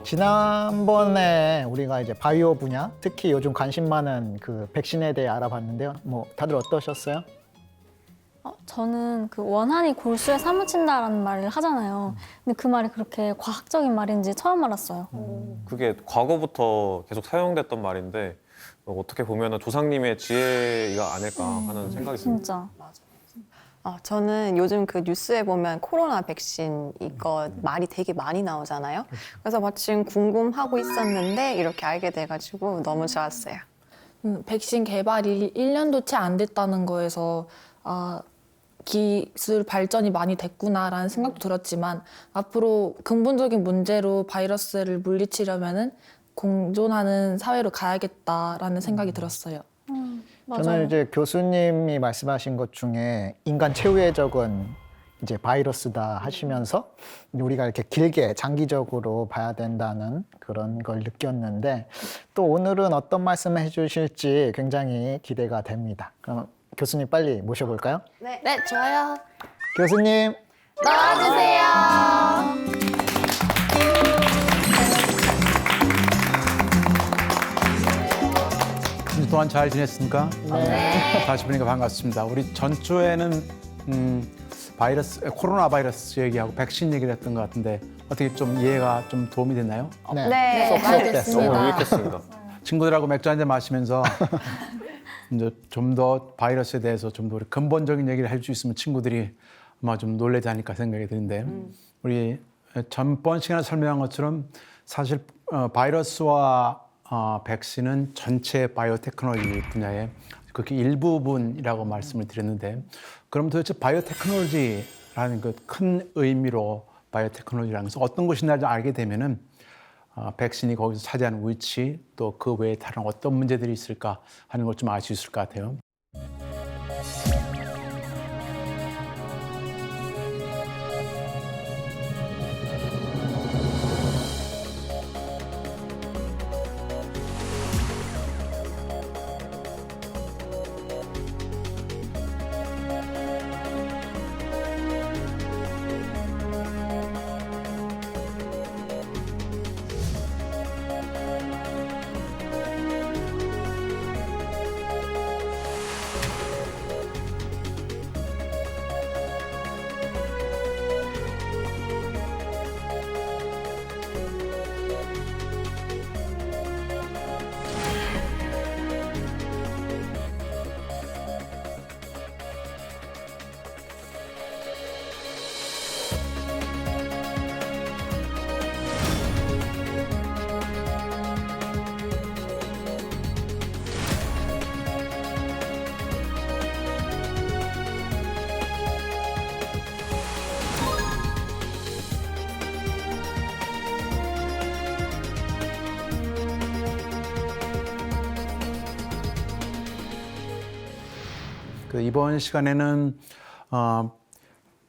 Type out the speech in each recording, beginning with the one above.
지난번에 우리가 이제 바이오 분야, 특히 요즘 관심 많은 그 백신에 대해 알아봤는데요. 뭐 다들 어떠셨어요? 저는 그 원한이 골수에 사무친다라는 말을 하잖아요. 근데 그 말이 그렇게 과학적인 말인지 처음 알았어요. 그게 과거부터 계속 사용됐던 말인데 어떻게 보면 조상님의 지혜가 아닐까 하는 생각이 듭니다. 진짜. 저는 요즘 그 뉴스에 보면 코로나 백신 이거 말이 되게 많이 나오잖아요. 그래서 마침 궁금하고 있었는데 이렇게 알게 돼가지고 너무 좋았어요. 백신 개발이 1년도 채 안 됐다는 거에서 기술 발전이 많이 됐구나라는 생각도 들었지만 앞으로 근본적인 문제로 바이러스를 물리치려면은 공존하는 사회로 가야겠다라는 생각이 들었어요. 맞아요. 저는 이제 교수님이 말씀하신 것 중에 인간 최후의 적은 이제 바이러스다 하시면서 우리가 이렇게 길게 장기적으로 봐야 된다는 그런 걸 느꼈는데 또 오늘은 어떤 말씀을 해주실지 굉장히 기대가 됩니다. 그럼 교수님 빨리 모셔볼까요? 네. 네, 좋아요. 교수님. 나와주세요. 한 주 동안 잘 지냈습니까? 네. 다시 보니까 반갑습니다. 우리 전주에는 코로나 바이러스 얘기하고 백신 얘기를 했던 것 같은데 어떻게 좀 이해가 좀 도움이 됐나요? 네. 많이 됐습니다. 너무 유익했습니다. 친구들하고 맥주 한잔 마시면서 이제 좀 더 바이러스에 대해서 좀 더 우리 근본적인 얘기를 할 수 있으면 친구들이 아마 좀 놀라지 않을까 생각이 드는데 우리 전번 시간에 설명한 것처럼 사실 바이러스와 백신은 전체 바이오테크놀로지 분야의 그렇게 일부분이라고 말씀을 드렸는데 그럼 도대체 바이오테크놀로지라는 그 큰 의미로 바이오테크놀로지라는 것은 어떤 것이냐 알게 되면은 백신이 거기서 차지하는 위치 또 그 외에 다른 어떤 문제들이 있을까 하는 걸 좀 알 수 있을 것 같아요. 이번 시간에는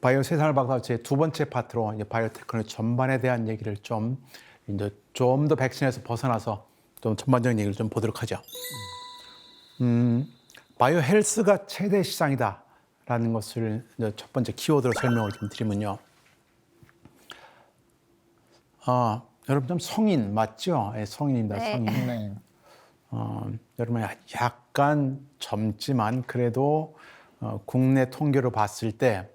바이오 세상을 바꿔 제 두 번째 파트로 이제 바이오테크놀로지 전반에 대한 얘기를 좀 더 백신에서 벗어나서 좀 전반적인 얘기를 좀 보도록 하죠. 바이오 헬스가 최대 시장이다라는 것을 이제 첫 번째 키워드로 설명을 좀 드리면요. 여러분 좀 성인 맞죠? 네, 성인입니다. 네. 성인. 네. 여러분 약간 젊지만 그래도 국내 통계로 봤을 때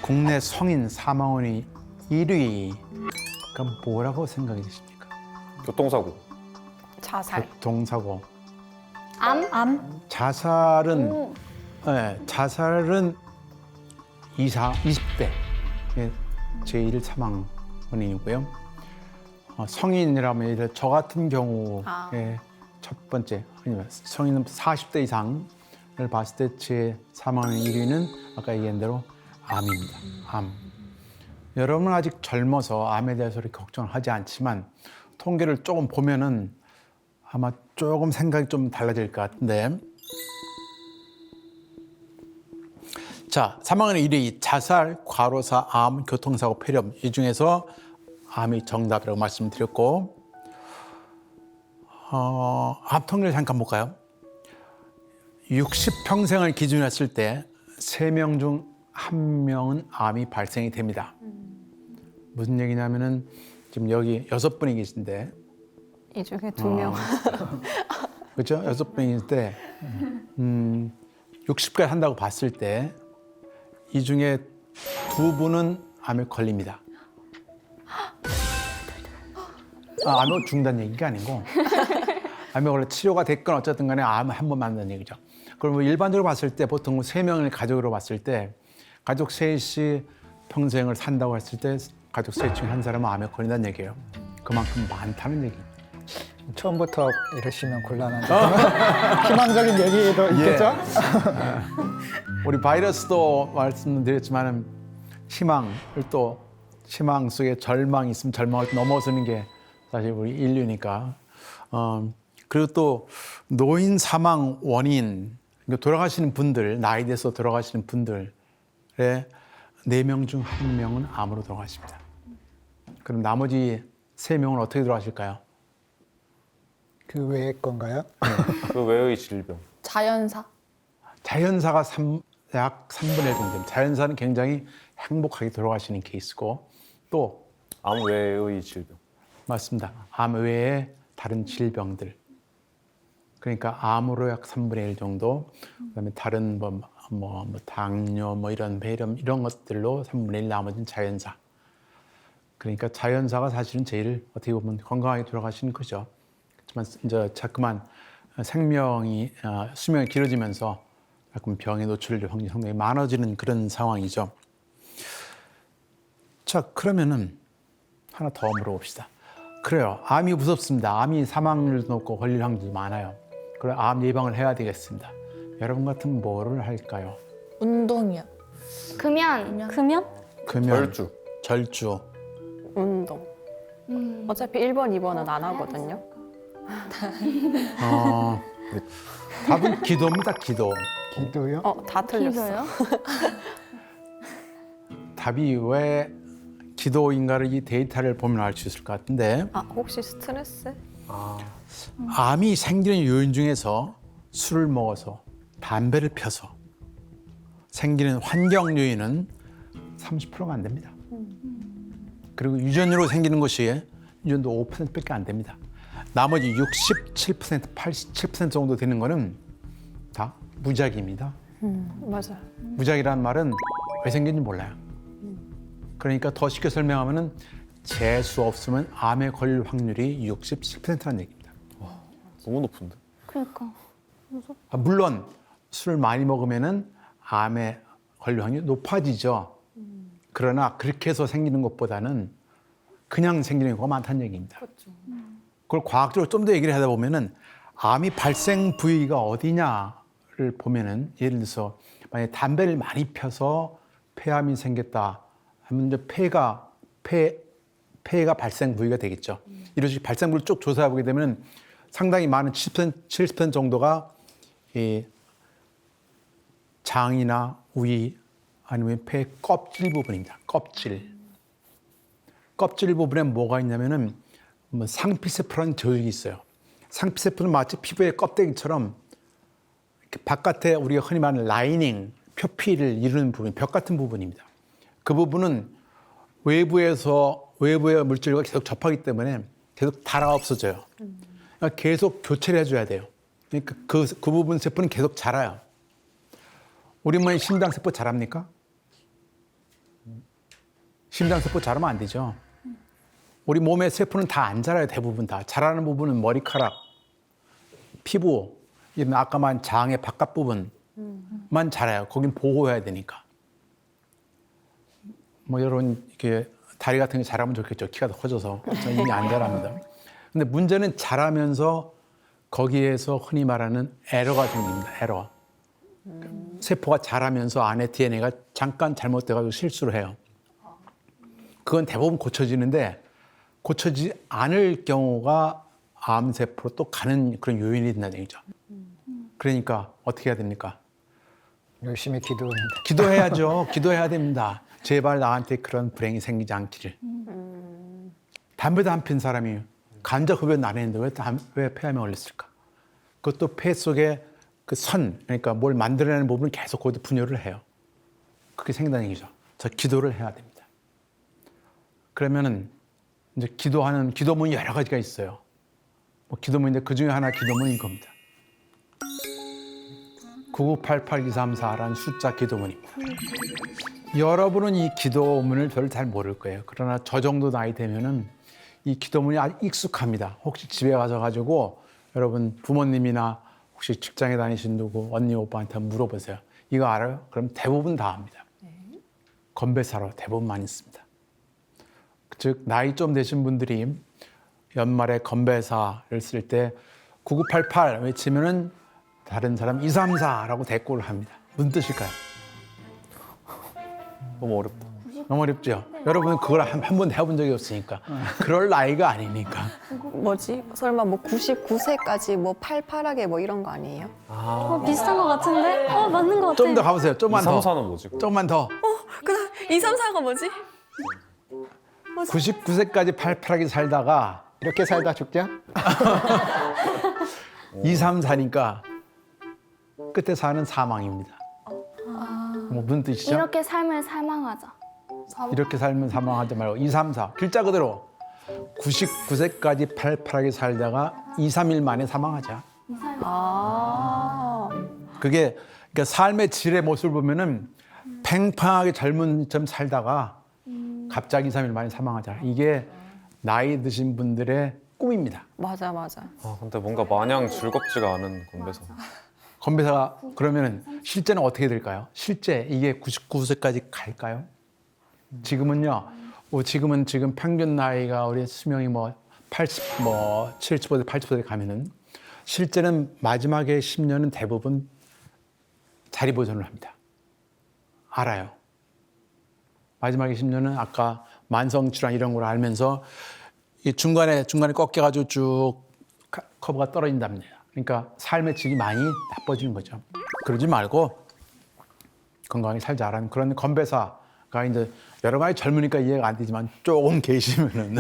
국내 성인 사망원이 1위. 그럼 뭐라고 생각이 드십니까? 교통사고. 자살. 교통사고. 암? 자살은 자살은 20대 제1 사망 원인이고요. 성인이라면 예를 저 같은 경우에 첫 번째 아니면 성인은 40대 이상을 봤을 때 제 사망 1위는 아까 얘기한 대로 암입니다. 암. 여러분은 아직 젊어서 암에 대해서 그렇게 걱정을 하지 않지만 통계를 조금 보면은 아마 조금 생각이 좀 달라질 것 같은데. 자, 사망의 1위 자살, 과로사, 암, 교통사고, 폐렴 이 중에서 암이 정답이라고 말씀드렸고 암 통계를 잠깐 볼까요? 60평생을 기준으로 했을 때 3명 중 1명은 암이 발생이 됩니다. 무슨 얘기냐면은 지금 여기 6분이 계신데, 이 중에 2명. 그렇죠? 6분인데 60까지 한다고 봤을 때 이 중에 2분은 암에 걸립니다. 암에 죽는다는 얘기가 아니고 암에 걸려 치료가 됐건 어쨌든 간에 암을 한 번 만든다는 얘기죠. 그럼 일반적으로 봤을 때 보통 3명을 가족으로 봤을 때 가족 셋이 평생을 산다고 했을 때 가족 셋 중에 한 사람은 암에 걸린다는 얘기예요. 그만큼 많다는 얘기입니다. 처음부터 이러시면 곤란한데 희망적인 얘기도 있겠죠? 우리 바이러스도 말씀드렸지만 희망을 또 희망 속에 절망이 있으면 절망을 넘어서는 게 사실 우리 인류니까. 그리고 또 노인 사망 원인, 그러니까 돌아가시는 분들, 나이 돼서 돌아가시는 분들의 4명 중 1명은 암으로 돌아가십니다. 그럼 나머지 3명은 어떻게 돌아가실까요? 그 외의 건가요? 그 외의 질병. 자연사. 자연사가 약 3분의 1 정도 됩니다. 자연사는 굉장히 행복하게 돌아가시는 케이스고, 또 암 외의 질병. 맞습니다. 암 외에 다른 질병들. 그러니까 암으로 약 3분의 1 정도, 그다음에 다른 당뇨, 이런 폐렴 이런 것들로 3분의 1, 나머지는 자연사. 그러니까 자연사가 사실은 제일 어떻게 보면 건강하게 돌아가시는 거죠. 하지만 이제 자꾸만 수명이 길어지면서 자꾸 병에 노출될 확률이 상당히 많아지는 그런 상황이죠. 자, 그러면은 하나 더 물어봅시다. 그래요. 암이 무섭습니다. 암이 사망률도 높고 걸릴 확률이 많아요. 그래, 암 예방을 해야 되겠습니다. 여러분 같으면 뭐를 할까요? 운동이요. 금연. 금연? 금연, 절주. 절주. 운동. 어차피 1번, 2번은 안 하거든요. 답은 기도입니다. 기도. 기도요? 다 틀렸어. 기도요? 답이 왜 기도인가를 이 데이터를 보면 알 수 있을 것 같은데, 혹시 스트레스? 암이 생기는 요인 중에서 술을 먹어서 담배를 펴서 생기는 환경 요인은 30%가 안 됩니다. 그리고 유전으로 생기는 것이 유전도 5%밖에 안 됩니다. 나머지 67%, 87% 정도 되는 거는 다 무작위입니다. 맞아요. 무작위라는 말은 왜 생긴지 몰라요. 그러니까 더 쉽게 설명하면은 재수 없으면 암에 걸릴 확률이 67%라는 얘기입니다. 너무 높은데. 그러니까. 물론 술을 많이 먹으면은 암에 걸릴 확률이 높아지죠. 그러나 그렇게 해서 생기는 것보다는 그냥 생기는 경우가 많다는 얘기입니다. 그걸 과학적으로 좀 더 얘기를 하다 보면은 암이 발생 부위가 어디냐를 보면은, 예를 들어서 만약에 담배를 많이 펴서 폐암이 생겼다 하면 이제 폐가 발생 부위가 되겠죠. 이런 식으로 발생 부위를 쭉 조사해 보게 되면 상당히 많은 70% 정도가 이 장이나 위 아니면 폐 껍질 부분입니다. 껍질 부분에 뭐가 있냐면은 상피세포라는 저육이 있어요. 상피세포는 마치 피부의 껍데기처럼 이렇게 바깥에 우리가 흔히 말하는 라이닝, 표피를 이루는 부분, 벽 같은 부분입니다. 그 부분은 외부의 물질과 계속 접하기 때문에 계속 닳아 없어져요. 그러니까 계속 교체를 해줘야 돼요. 그러니까 그 부분 세포는 계속 자라요. 우리 몸의 심장세포 자랍니까? 심장세포 자라면 안 되죠. 우리 몸의 세포는 다 안 자라요. 대부분 다. 자라는 부분은 머리카락, 피부, 이런 아까 말한 장의 바깥 부분만 자라요. 거긴 보호해야 되니까. 여러분 이렇게 다리 같은 게 자라면 좋겠죠. 키가 더 커져서. 이미 안 자랍니다. 근데 문제는 자라면서 거기에서 흔히 말하는 에러가 생깁니다. 에러. 세포가 자라면서 안에 DNA가 잠깐 잘못돼가지고 실수를 해요. 그건 대부분 고쳐지는데 고쳐지지 않을 경우가 암세포로 또 가는 그런 요인이 된다는 얘기죠. 그러니까 어떻게 해야 됩니까? 열심히 기도했는데. 기도해야죠. 기도해야 됩니다. 제발 나한테 그런 불행이 생기지 않기를. 담배도 안 핀 사람이 간접 흡연 안 했는데 왜 폐암에 걸렸을까? 그것도 폐 속에 그 그러니까 뭘 만들어내는 부분을 계속 거기다 분열을 해요. 그게 생긴다는 얘기죠. 저 기도를 해야 됩니다. 그러면은 이제 기도하는 기도문이 여러 가지가 있어요. 뭐 기도문인데 그 중에 하나 기도문인 겁니다. 9988234라는 숫자 기도문입니다. 여러분은 이 기도문을 별로 잘 모를 거예요. 그러나 저 정도 나이 되면은 이 기도문이 아주 익숙합니다. 혹시 집에 가서 여러분 부모님이나 혹시 직장에 다니신 누구 언니 오빠한테 물어보세요. 이거 알아요? 그럼 대부분 다 압니다. 건배사로 대부분 많이 씁니다. 즉 나이 좀 되신 분들이 연말에 건배사를 쓸 때 9988 외치면은 다른 사람 234라고 대꾸를 합니다. 무슨 뜻일까요? 너무 어렵다. 너무 어렵죠? 여러분은 그걸 한 번도 해본 적이 없으니까 그럴 나이가 아니니까. 뭐지? 설마 뭐 99세까지 뭐 팔팔하게 뭐 이런 거 아니에요? 비슷한 것 같은데? 맞는 것 같아. 좀 더 가보세요. 좀만 더. 3사는 뭐지? 좀만 더. 그다음 2, 3, 4가 뭐지? 99세까지 팔팔하게 살다가 이렇게 살다 죽자? 2, 3, 4니까 끝에 사는 사망입니다. 뭐 무슨 뜻이죠? 이렇게 삶을 사망하자. 이렇게 살면 사망하지 말고 2, 3, 4 글자 그대로 99세까지 팔팔하게 살다가 2, 3일 만에 사망하자. 아. 그게 그러니까 삶의 질의 모습을 보면은 팽팽하게 젊은 점 살다가 갑자기 2, 3일 만에 사망하자. 이게 나이 드신 분들의 꿈입니다. 맞아, 맞아. 근데 뭔가 마냥 즐겁지가 않은 건배사. 건배사가 그러면은 실제는 어떻게 될까요? 실제 이게 99세까지 갈까요? 지금은요. 지금은 평균 나이가 우리 수명이 뭐 80, 뭐 70세, 80세 가면은 실제는 마지막에 10년은 대부분 자리 보존을 합니다. 알아요. 마지막에 10년은 아까 만성 질환 이런 걸 알면서 이 중간에 꺾여가지고 쭉 커브가 떨어진답니다. 그러니까 삶의 질이 많이 나빠지는 거죠. 그러지 말고 건강하게 살자라는 그런 건배사가 이제 여러 가지 젊으니까 이해가 안 되지만 조금 계시면은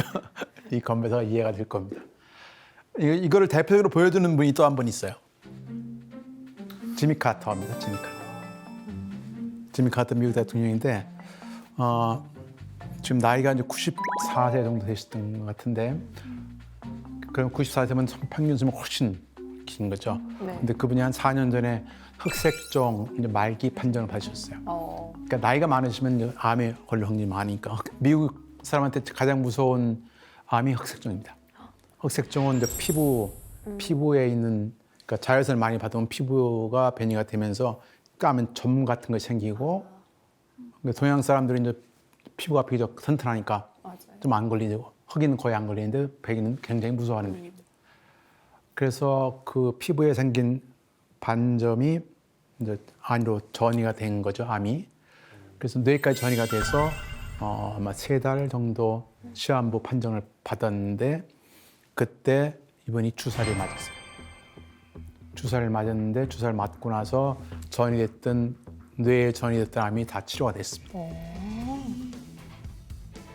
이 건배사가 이해가 될 겁니다. 이거를 대표적으로 보여주는 분이 또 한 분 있어요. 지미 카터입니다. 지미 카터 미국 대통령인데 지금 나이가 이제 94세 정도 되셨던 것 같은데 그럼 94세면 평균 수명 훨씬 긴 거죠. 네. 근데 그분이 한 4년 전에 흑색종 이제 말기 판정을 받으셨어요. 그러니까 나이가 많으시면 이제 암에 걸릴 확률이 많으니까 미국 사람한테 가장 무서운 암이 흑색종입니다. 흑색종은 이제 피부에 있는 그러니까 자외선을 많이 받으면 피부가 변이가 되면서 까면 점 같은 거 생기고 그러니까 동양 사람들은 이제 피부가 비교적 튼튼하니까 좀 안 걸리고 흑인은 거의 안 걸리는데 백인은 굉장히 무서워하는 거예요. 그래서 그 피부에 생긴 반점이 이제 안으로 전이가 된 거죠, 암이. 그래서 뇌까지 전이가 돼서 아마 3달 정도 시한부 판정을 받았는데 그때 이분이 주사를 맞았어요. 주사를 맞았는데 주사를 맞고 나서 전이 됐던 뇌에 전이 됐던 암이 다 치료가 됐습니다.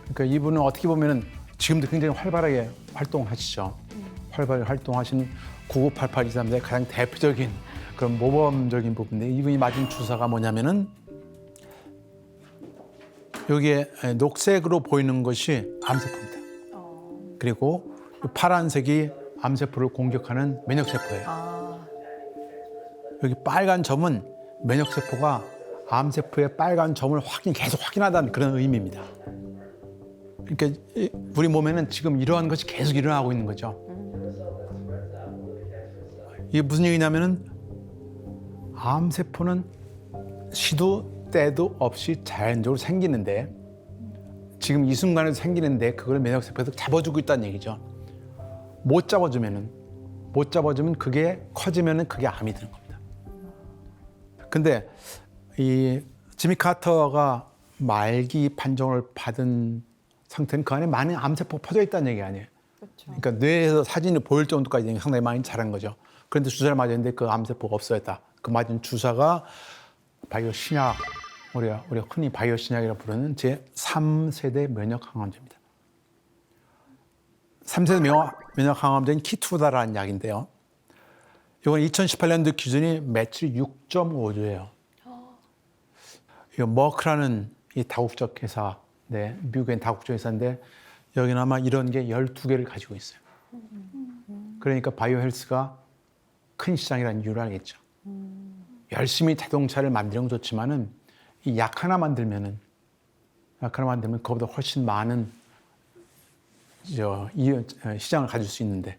그러니까 이분은 어떻게 보면은 지금도 굉장히 활발하게 활동하시죠. 활발하게 활동하신 998823의 가장 대표적인 그런 모범적인 부분인데 이분이 맞은 주사가 뭐냐면은 여기에 녹색으로 보이는 것이 암세포입니다. 그리고 파란색이 암세포를 공격하는 면역세포예요. 여기 빨간 점은 면역세포가 암세포의 빨간 점을 계속 확인하다는 그런 의미입니다. 그러니까 우리 몸에는 지금 이러한 것이 계속 일어나고 있는 거죠. 이게 무슨 얘기냐면은 암세포는 시도 때도 없이 자연적으로 생기는데 지금 이 순간에도 생기는데 그걸 면역세포에서 잡아주고 있다는 얘기죠. 못 잡아주면 그게 커지면은 그게 암이 되는 겁니다. 근데 이 지미 카터가 말기 판정을 받은 상태는 그 안에 많은 암세포가 퍼져 있다는 얘기 아니에요. 그러니까 뇌에서 사진을 보일 정도까지 상당히 많이 자란 거죠. 그런데 주사를 맞았는데 그 암세포가 없어졌다. 그 맞은 주사가 바이오 신약, 우리가 흔히 바이오 신약이라고 부르는 제3세대 면역 항암제입니다. 3세대 면역 항암제인 키투다라는 약인데요. 이건 2018년도 기준이 매출 6.5조예요. 이 머크라는 이 다국적 회사인데 네, 미국엔 다국적 회사인데 여기는 아마 이런 게 12개를 가지고 있어요. 그러니까 바이오 헬스가 큰 시장이라는 이유를 알겠죠. 열심히 자동차를 만드는 건 좋지만은 이 약 하나 만들면 그거보다 훨씬 많은 시장을 가질 수 있는데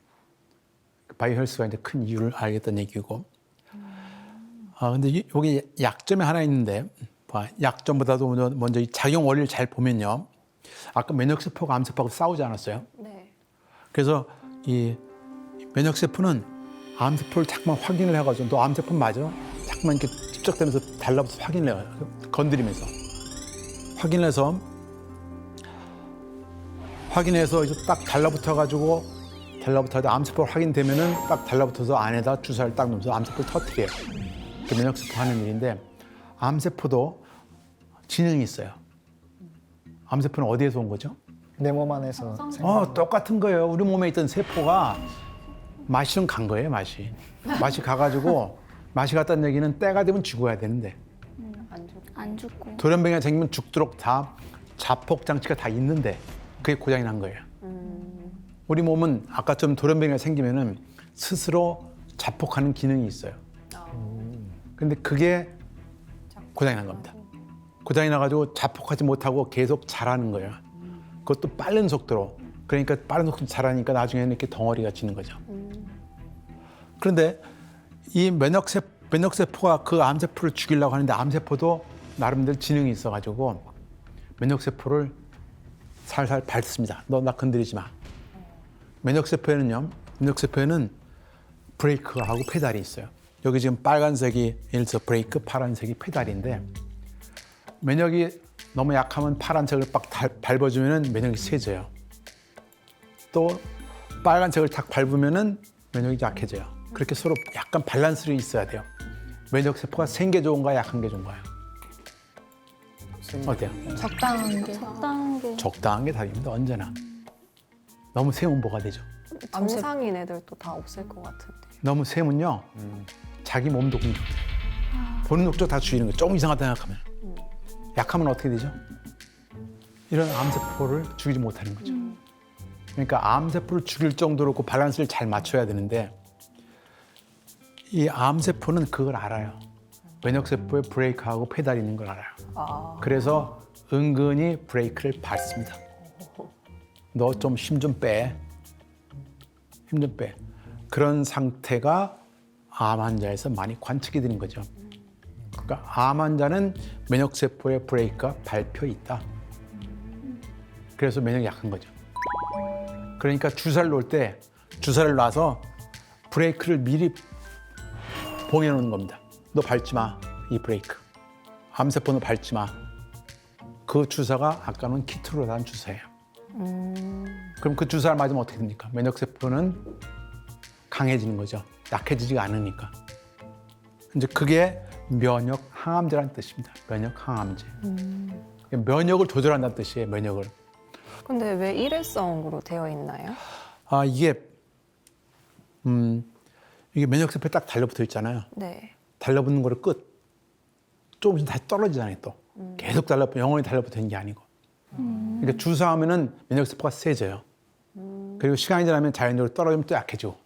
바이오 헬스가 이제 큰 이유를 알겠다는 얘기고. 근데 여기 약점이 하나 있는데, 약점보다도 먼저 이 작용 원리를 잘 보면요. 아까 면역세포가 암세포하고 싸우지 않았어요? 네. 그래서 이 면역세포는 암세포를 자꾸만 확인을 해가지고 너 암세포 맞아? 자꾸만 이렇게 집적되면서 달라붙어서 확인을 해요. 건드리면서. 확인해서 이제 딱 달라붙어가지고 암세포가 확인되면은 딱 달라붙어서 안에다 주사를 딱 넣으면서 암세포를 터뜨려요. 그 면역세포 하는 일인데 암세포도 지능이 있어요. 암세포는 어디에서 온 거죠? 내 몸 안에서 똑같은 거예요. 우리 몸에 있던 세포가 맛이 좀 간 거예요, 맛이 가가지고 맛이 갔다는 얘기는 때가 되면 죽어야 되는데 안 죽고. 돌연변이가 생기면 죽도록 다 자폭 장치가 다 있는데 그게 고장이 난 거예요. 우리 몸은 아까처럼 돌연변이가 생기면은 스스로 자폭하는 기능이 있어요. 근데 그게 고장이 난 겁니다. 고장이 나가지고 자폭하지 못하고 계속 자라는 거예요. 그것도 빠른 속도로. 그러니까 빠른 속도로 자라니까 나중에는 이렇게 덩어리가 지는 거죠. 그런데 이 면역세포가 그 암세포를 죽이려고 하는데 암세포도 나름대로 지능이 있어가지고 면역세포를 살살 밟습니다. 너 나 건드리지 마. 면역세포에는 브레이크하고 페달이 있어요. 여기 지금 빨간색이 예를 들어서 브레이크, 파란색이 페달인데 면역이 너무 약하면 파란색을 빡 밟아주면 면역이 세져요. 또 빨간색을 탁 밟으면 면역이 약해져요. 그렇게 서로 약간 밸런스를 있어야 돼요. 면역세포가 센 게 좋은가 약한 게 좋은가요? 어때요? 적당한 게. 적당한 게. 적당한 게 답입니다. 언제나. 너무 세면 뭐가 되죠? 정상인 애들도 다 없을 것 같은데. 너무 세면요. 자기 몸도 공격돼요. 보는 녹조 다 죽이는 거예요. 조금 이상하다 생각하면. 약하면 어떻게 되죠? 이런 암세포를 죽이지 못하는 거죠. 그러니까 암세포를 죽일 정도로 그 밸런스를 잘 맞춰야 되는데 이 암세포는 그걸 알아요. 면역세포에 브레이크하고 페달이 있는 걸 알아요. 그래서 은근히 브레이크를 밟습니다. 너 좀 힘 좀 빼. 힘 좀 빼. 그런 상태가 암 환자에서 많이 관측이 되는 거죠. 그러니까 암 환자는 면역세포의 브레이크가 밟혀 있다. 그래서 면역이 약한 거죠. 그러니까 주사를 놓을 때 주사를 놔서 브레이크를 미리 봉해놓는 겁니다. 너 밟지 마, 이 브레이크. 암세포는 밟지 마. 그 주사가 아까는 키트로단 주사예요. 그럼 그 주사를 맞으면 어떻게 됩니까? 면역세포는 강해지는 거죠. 약해지지가 않으니까. 이제 그게 면역 항암제라는 뜻입니다. 면역 항암제. 면역을 조절한다는 뜻이에요. 면역을. 근데 왜 일회성으로 되어 있나요? 이게 면역세포에 딱 달라붙어 있잖아요. 네. 달라붙는 거를 조금씩 다시 떨어지잖아요. 또 계속 영원히 달라붙어 있는 게 아니고. 그러니까 주사하면은 면역세포가 세져요. 그리고 시간이 지나면 자연적으로 떨어지면 또 약해지고.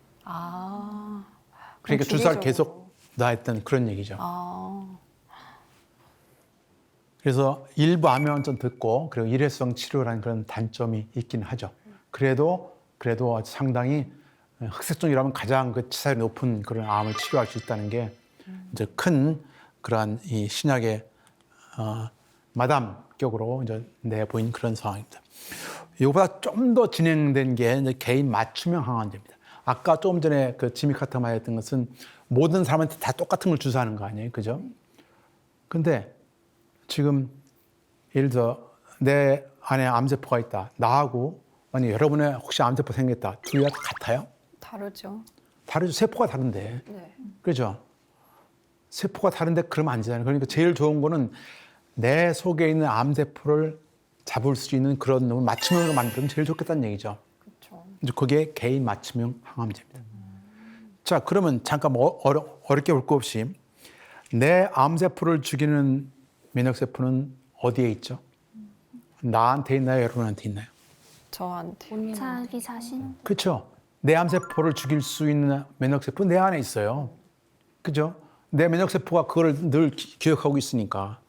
그러니까 주사를 계속 놔야 했던 그런 얘기죠. 그래서 일부 암염증 듣고 그리고 일회성 치료라는 그런 단점이 있긴 하죠. 그래도 상당히 흑색종이라면 가장 그 치사율이 높은 그런 암을 치료할 수 있다는 게 이제 큰 그러한 이 신약의 마담격으로 이제 내보인 그런 상황입니다. 이거보다 좀 더 진행된 게 이제 개인 맞춤형 항암제입니다. 아까 조금 전에 그 지미 카터 말했던 것은 모든 사람한테 다 똑같은 걸 주사하는 거 아니에요, 그죠? 근데 지금 예를 들어 내 안에 암세포가 있다. 나하고 만약 여러분의 혹시 암세포 생겼다. 둘이 다 같아요? 다르죠. 다르죠. 세포가 다른데. 네. 그렇죠? 세포가 다른데 그러면 안 되잖아요. 그러니까 제일 좋은 거는 내 속에 있는 암세포를 잡을 수 있는 그런 놈을 맞춤형으로 만들면 제일 좋겠다는 얘기죠. 그렇죠. 이제 그게 개인 맞춤형 항암제입니다. 자, 그러면 잠깐 어렵게 볼 거 없이 내 암세포를 죽이는 면역세포는 어디에 있죠? 나한테 있나요? 여러분한테 있나요? 저한테. 자기 자신. 그렇죠. 내 암세포를 죽일 수 있는 면역세포 내 안에 있어요. 그죠? 내 면역세포가 그걸 늘 기억하고 있으니까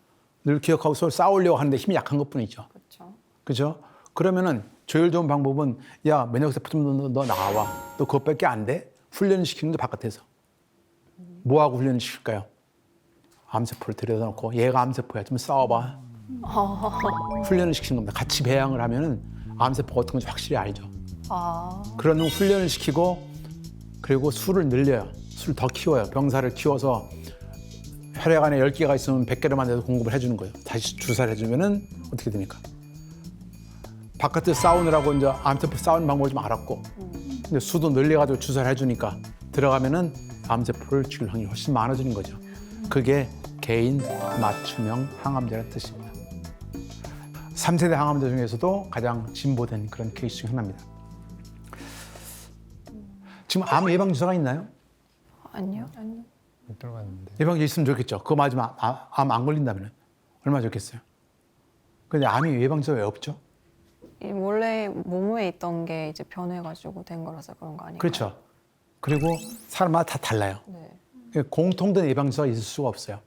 늘 기억하고 서로 싸우려고 하는데 힘이 약한 것뿐이죠. 그렇죠. 그죠? 그러면은 제일 좋은 방법은 야 면역세포 좀 너 나와. 너 그것밖에 안 돼? 훈련시키는 게 바깥에서. 뭐하고 훈련을 시킬까요? 암세포를 들여다 놓고 얘가 암세포야. 좀 싸워봐. 훈련을 시키는 겁니다. 같이 배양을 하면은 암세포가 어떤 건지 확실히 알죠. 그런 훈련을 시키고 그리고 수를 늘려요. 수를 더 키워요. 병사를 키워서 혈액 안에 10개가 있으면 100개를 만들어서 공급을 해주는 거예요. 다시 주사를 해주면은 어떻게 됩니까? 바깥에서 싸우느라고 이제 암세포 싸우는 방법을 좀 알았고 근데 수도 늘려가지고 주사를 해주니까 들어가면은 암세포를 죽일 확률이 훨씬 많아지는 거죠. 그게 개인 맞춤형 항암제라는 뜻입니다. 3세대 항암제 중에서도 가장 진보된 그런 케이스 중 하나입니다. 지금 암 예방 주사가 있나요? 아니요. 못 들어갔는데. 예방제 있으면 좋겠죠. 그거 맞으면 암 안 걸린다면 얼마나 좋겠어요. 근데 암이 예방주사가 왜 없죠? 원래 몸에 있던 게 이제 변해가지고 된 거라서 그런 거 아니에요? 그렇죠. 그리고 사람마다 다 달라요. 네. 공통된 예방주사가 있을 수가 없어요.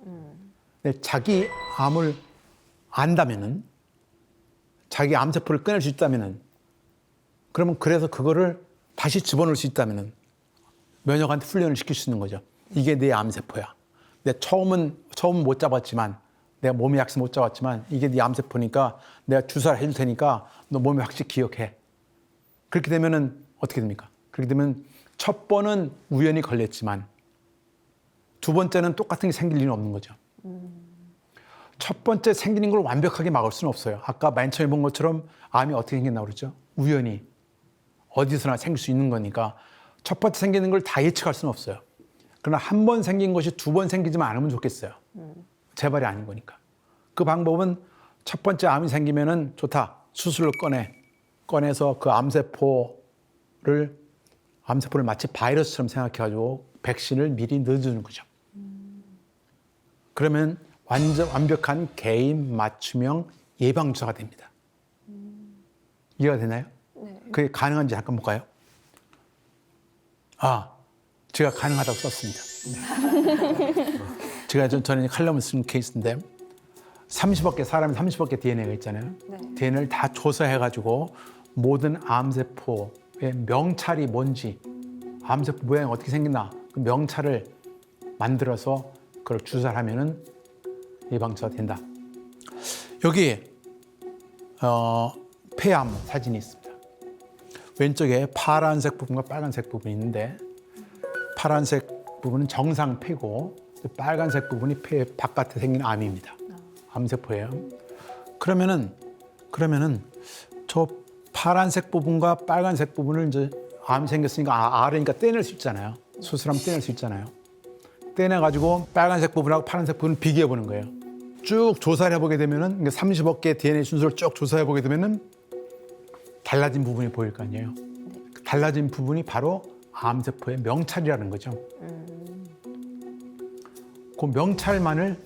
근데 자기 암을 안다면은 자기 암세포를 꺼낼 수 있다면은 그러면 그래서 그거를 다시 집어넣을 수 있다면은 면역한테 훈련을 시킬 수 있는 거죠. 이게 내 암세포야. 내가 처음은 못 잡았지만 내가 몸에 약해서 못 잡았지만 이게 네 암세포니까 내가 주사를 해줄 테니까 너 몸에 확실히 기억해. 그렇게 되면은 어떻게 됩니까? 그렇게 되면 첫 번은 우연히 걸렸지만 두 번째는 똑같은 게 생길 일은 없는 거죠. 첫 번째 생기는 걸 완벽하게 막을 수는 없어요. 아까 맨 처음에 본 것처럼 암이 어떻게 생겼나 그러죠? 우연히 어디서나 생길 수 있는 거니까 첫 번째 생기는 걸 다 예측할 수는 없어요. 그러나 한 번 생긴 것이 두 번 생기지만 않으면 좋겠어요. 재발이 아닌 거니까. 그 방법은 첫 번째 암이 생기면은 좋다. 수술을 꺼내서 그 암세포를 마치 바이러스처럼 생각해가지고 백신을 미리 넣어주는 거죠. 그러면 완벽한 개인 맞춤형 예방주사가 됩니다. 이해가 되나요? 네. 그게 가능한지 잠깐 볼까요? 제가 가능하다고 썼습니다. 제가 전에 칼럼을 쓴 케이스인데 30억 개 DNA가 있잖아요. 네. DNA를 다 조사해가지고 모든 암세포의 명찰이 뭔지 암세포 모양이 어떻게 생겼나 그 명찰을 만들어서 그걸 주사를 하면은 예방주사가 된다. 여기 폐암 사진이 있습니다. 왼쪽에 파란색 부분과 빨간색 부분이 있는데 파란색 부분은 정상 폐고 빨간색 부분이 폐 바깥에 생긴 암입니다. 암세포예요. 그러면은 저 파란색 부분과 빨간색 부분을 이제 암이 생겼으니까 R이니까 떼낼 수 있잖아요. 수술하면 떼낼 수 있잖아요. 떼내가지고 빨간색 부분하고 파란색 부분을 비교해 보는 거예요. 쭉 조사를 해보게 되면은 30억 개 DNA 순서를 쭉 조사해 보게 되면은 달라진 부분이 보일 거 아니에요. 달라진 부분이 바로 암세포의 명찰이라는 거죠. 그 명찰만을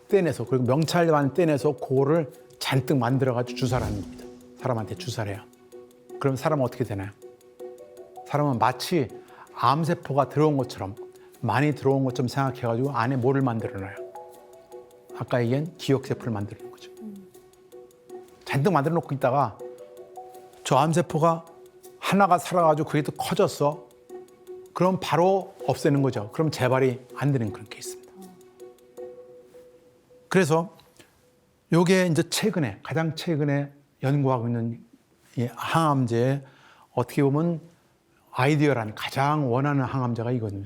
떼내서 그리고 명찰만 떼내서 그거를 잔뜩 만들어가지고 주사를 하는 겁니다. 사람한테 주사를 해요. 그럼 사람은 어떻게 되나요? 사람은 마치 암세포가 들어온 것처럼 많이 들어온 것처럼 생각해가지고 안에 뭐를 만들어놔요? 아까 얘기한 기억세포를 만드는 거죠. 잔뜩 만들어 놓고 있다가 저 암세포가 하나가 살아가지고 그게 또 커졌어. 그럼 바로 없애는 거죠. 그럼 재발이 안 되는 그런 케이스입니다. 그래서 요게 이제 가장 최근에 연구하고 있는 이 항암제의 어떻게 보면 아이디어라는 가장 원하는 항암제가 이거든요.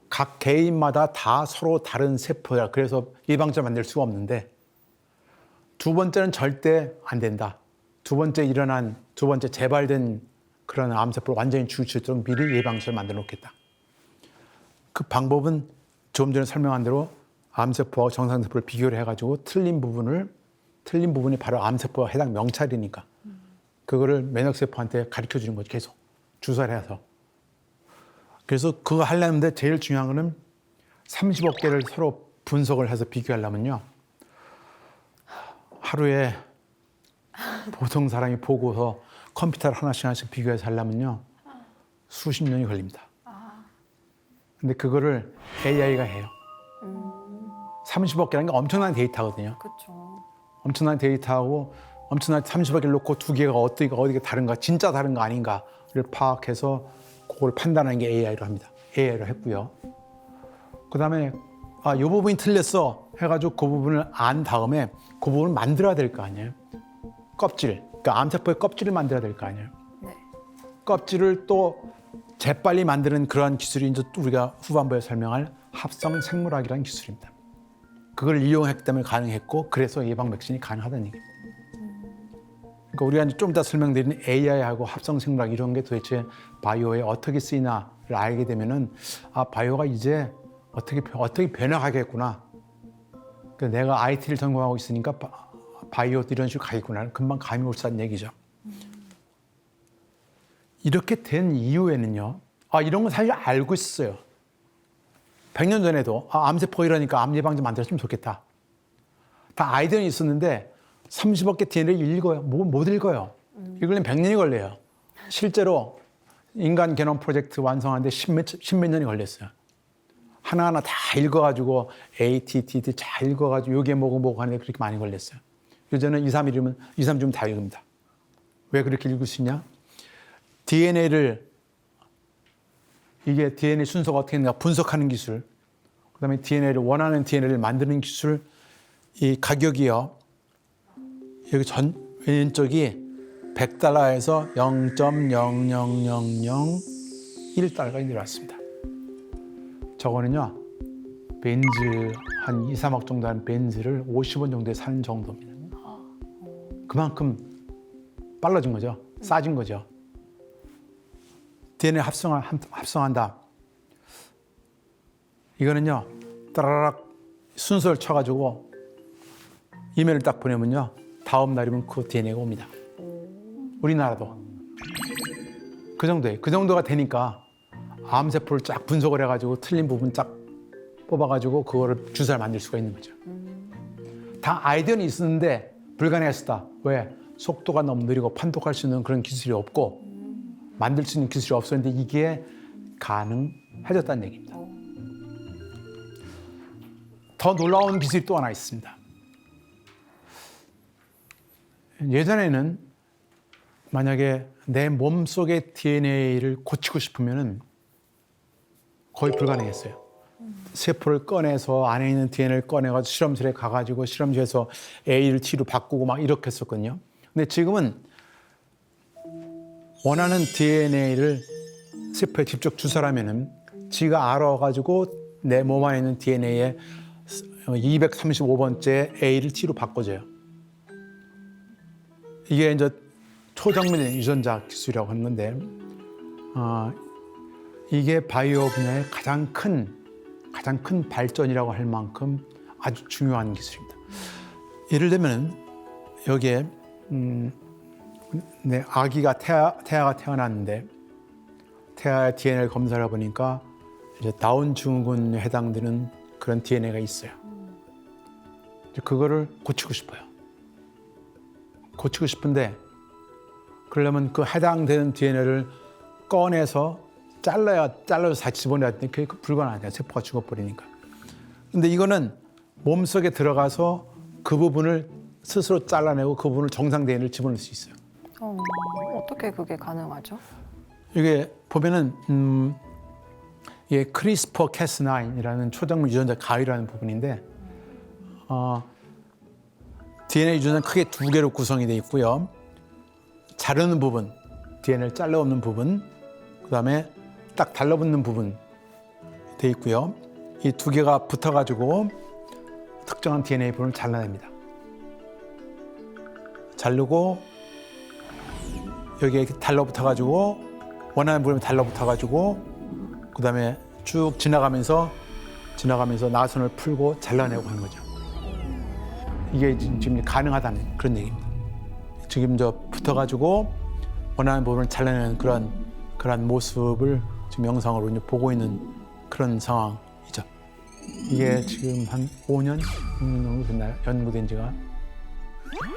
각 개인마다 다 서로 다른 세포야. 그래서 예방주사 만들 수가 없는데 두 번째는 절대 안 된다. 두 번째 재발된 그런 암세포를 완전히 죽일 수 있도록 미리 예방주사를 만들어 놓겠다. 그 방법은 조금 전에 설명한 대로 암세포와 정상세포를 비교를 해가지고 틀린 부분이 바로 암세포와 해당 명찰이니까 그거를 면역세포한테 가르쳐 주는 거죠. 계속 주사를 해서. 그래서 그거 하려는데 제일 중요한 거는 30억 개를 서로 분석을 해서 비교하려면요. 하루에 보통 사람이 보고서 컴퓨터를 하나씩 비교해서 하려면요. 수십 년이 걸립니다. 근데 그거를 AI가 해요. 30억 개라는 게 엄청난 데이터거든요. 그렇죠. 엄청난 데이터하고 엄청난 30억 개를 놓고 두 개가 어디가 다른가, 진짜 다른가 아닌가를 파악해서 그걸 판단하는 게 AI로 합니다. AI로 했고요. 그다음에 이 부분이 틀렸어 해가지고 그 부분을 안 다음에 그 부분을 만들어야 될 거 아니에요. 껍질, 그러니까 암세포의 껍질을 만들어야 될 거 아니에요. 네. 껍질을 또 재빨리 만드는 그러한 기술이 이제 또 우리가 후반부에 설명할 합성 생물학이라는 기술입니다. 그걸 이용했기 때문에 가능했고 그래서 예방 백신이 가능하다는 얘기입니다. 그러니까 우리가 이제 좀 이따 설명드리는 AI하고 합성 생물학 이런 게 도대체 바이오에 어떻게 쓰이나를 알게 되면은 바이오가 이제 어떻게 변화하겠구나. 그러니까 내가 IT를 전공하고 있으니까 바이오도 이런 식으로 가겠구나. 금방 감이 올 수 있다는 얘기죠. 이렇게 된 이후에는요. 이런 건 사실 알고 있었어요. 100년 전에도 암세포 이러니까 암 예방제 만들었으면 좋겠다. 다 아이디어는 있었는데 30억 개 DNA를 읽어요. 못 읽어요. 읽으려면 100년이 걸려요. 실제로 인간 게놈 프로젝트 완성하는데 십몇 년이 걸렸어요. 하나하나 다 읽어가지고 A, T, T, T 잘 읽어가지고 요게 뭐고 하는데 그렇게 많이 걸렸어요. 요즘은 2, 3주면 다 읽습니다. 왜 그렇게 읽을 수 있냐? 이게 DNA 순서가 어떻게 되는가 분석하는 기술, 그다음에 원하는 DNA를 만드는 기술, 이 가격이요. 여기 왼쪽이 100달러에서 0.00001달러까지 내려왔습니다. 저거는요, 벤즈 한 2, 3억 정도 하는 벤즈를 50원 정도에 사는 정도입니다. 그만큼 빨라진 거죠. 싸진 거죠. DNA 합성한다. 이거는요, 따라락 순서를 쳐가지고 이메일을 딱 보내면요, 다음 날이면 그 DNA가 옵니다. 우리나라도. 그 정도예요. 그 정도가 되니까 암세포를 쫙 분석을 해가지고 틀린 부분 쫙 뽑아가지고 그거를 주사를 만들 수가 있는 거죠. 다 아이디어는 있었는데 불가능했었다. 왜? 속도가 너무 느리고 판독할 수 있는 그런 기술이 없고 만들 수 있는 기술이 없었는데 이게 가능해졌다는 얘기입니다. 더 놀라운 기술이 또 하나 있습니다. 예전에는 만약에 내 몸속의 DNA를 고치고 싶으면 거의 불가능했어요. 세포를 꺼내서 안에 있는 DNA를 꺼내가지고 실험실에 가가지고 실험실에서 A를 T로 바꾸고 막 이렇게 했었거든요. 근데 지금은 원하는 DNA를 세포에 직접 주사하면은 지가 알아가지고 내 몸 안에 있는 DNA에 235번째 A를 T로 바꿔줘요. 이게 이제 초정밀 유전자 기술이라고 하는데, 이게 바이오 분야의 가장 큰 발전이라고 할 만큼 아주 중요한 기술입니다. 예를 들면 여기에 내 아기가 태아가 태어났는데 태아의 DNA를 검사를 해보니까 이제 다운 증후군에 해당되는 그런 DNA가 있어요. 그거를 고치고 싶어요. 고치고 싶은데 그러려면 그 해당되는 DNA를 꺼내서 잘라서 다시 집어내야 되는데 그게 불가능하죠. 세포가 죽어버리니까. 근데 이거는 몸속에 들어가서 그 부분을 스스로 잘라내고 그 부분을 정상 DNA를 집어넣을 수 있어요. 어떻게 그게 가능하죠? 이게 보면은 이게 CRISPR-Cas9이라는 초정밀 유전자 가위라는 부분인데 DNA 유전자는 크게 두 개로 구성이 되어 있고요. 자르는 부분, DNA를 잘라없는 부분, 그다음에 딱 달라붙는 부분 되어 있고요. 이 두 개가 붙어가지고 특정한 DNA 부분을 잘라냅니다. 자르고 여기에 달라붙어가지고 원하는 부분에 달라붙어가지고 그다음에 쭉 지나가면서 나선을 풀고 잘라내고 하는 거죠. 이게 지금 가능하다는 그런 얘기입니다. 지금 붙어가지고 원하는 부분을 잘라내는 그런 모습을 지금 영상으로 이제 보고 있는 그런 상황이죠. 이게 지금 한 5년, 6년 정도 됐나요? 연구된 지가.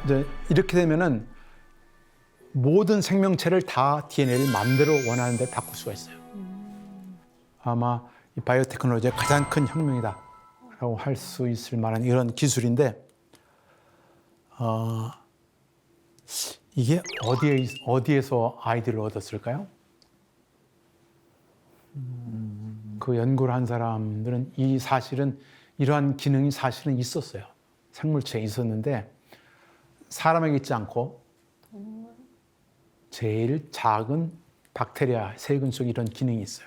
이제 이렇게 되면은 모든 생명체를 다 DNA를 마음대로 원하는 데 바꿀 수가 있어요. 아마 이 바이오테크놀로지의 가장 큰 혁명이다라고 할 수 있을 만한 이런 기술인데 이게 어디에서 아이디어를 얻었을까요? 그 연구를 한 사람들은 이 사실은 이러한 기능이 사실은 있었어요. 생물체에 있었는데 사람에게 있지 않고 제일 작은 박테리아, 세균 속에 이런 기능이 있어요.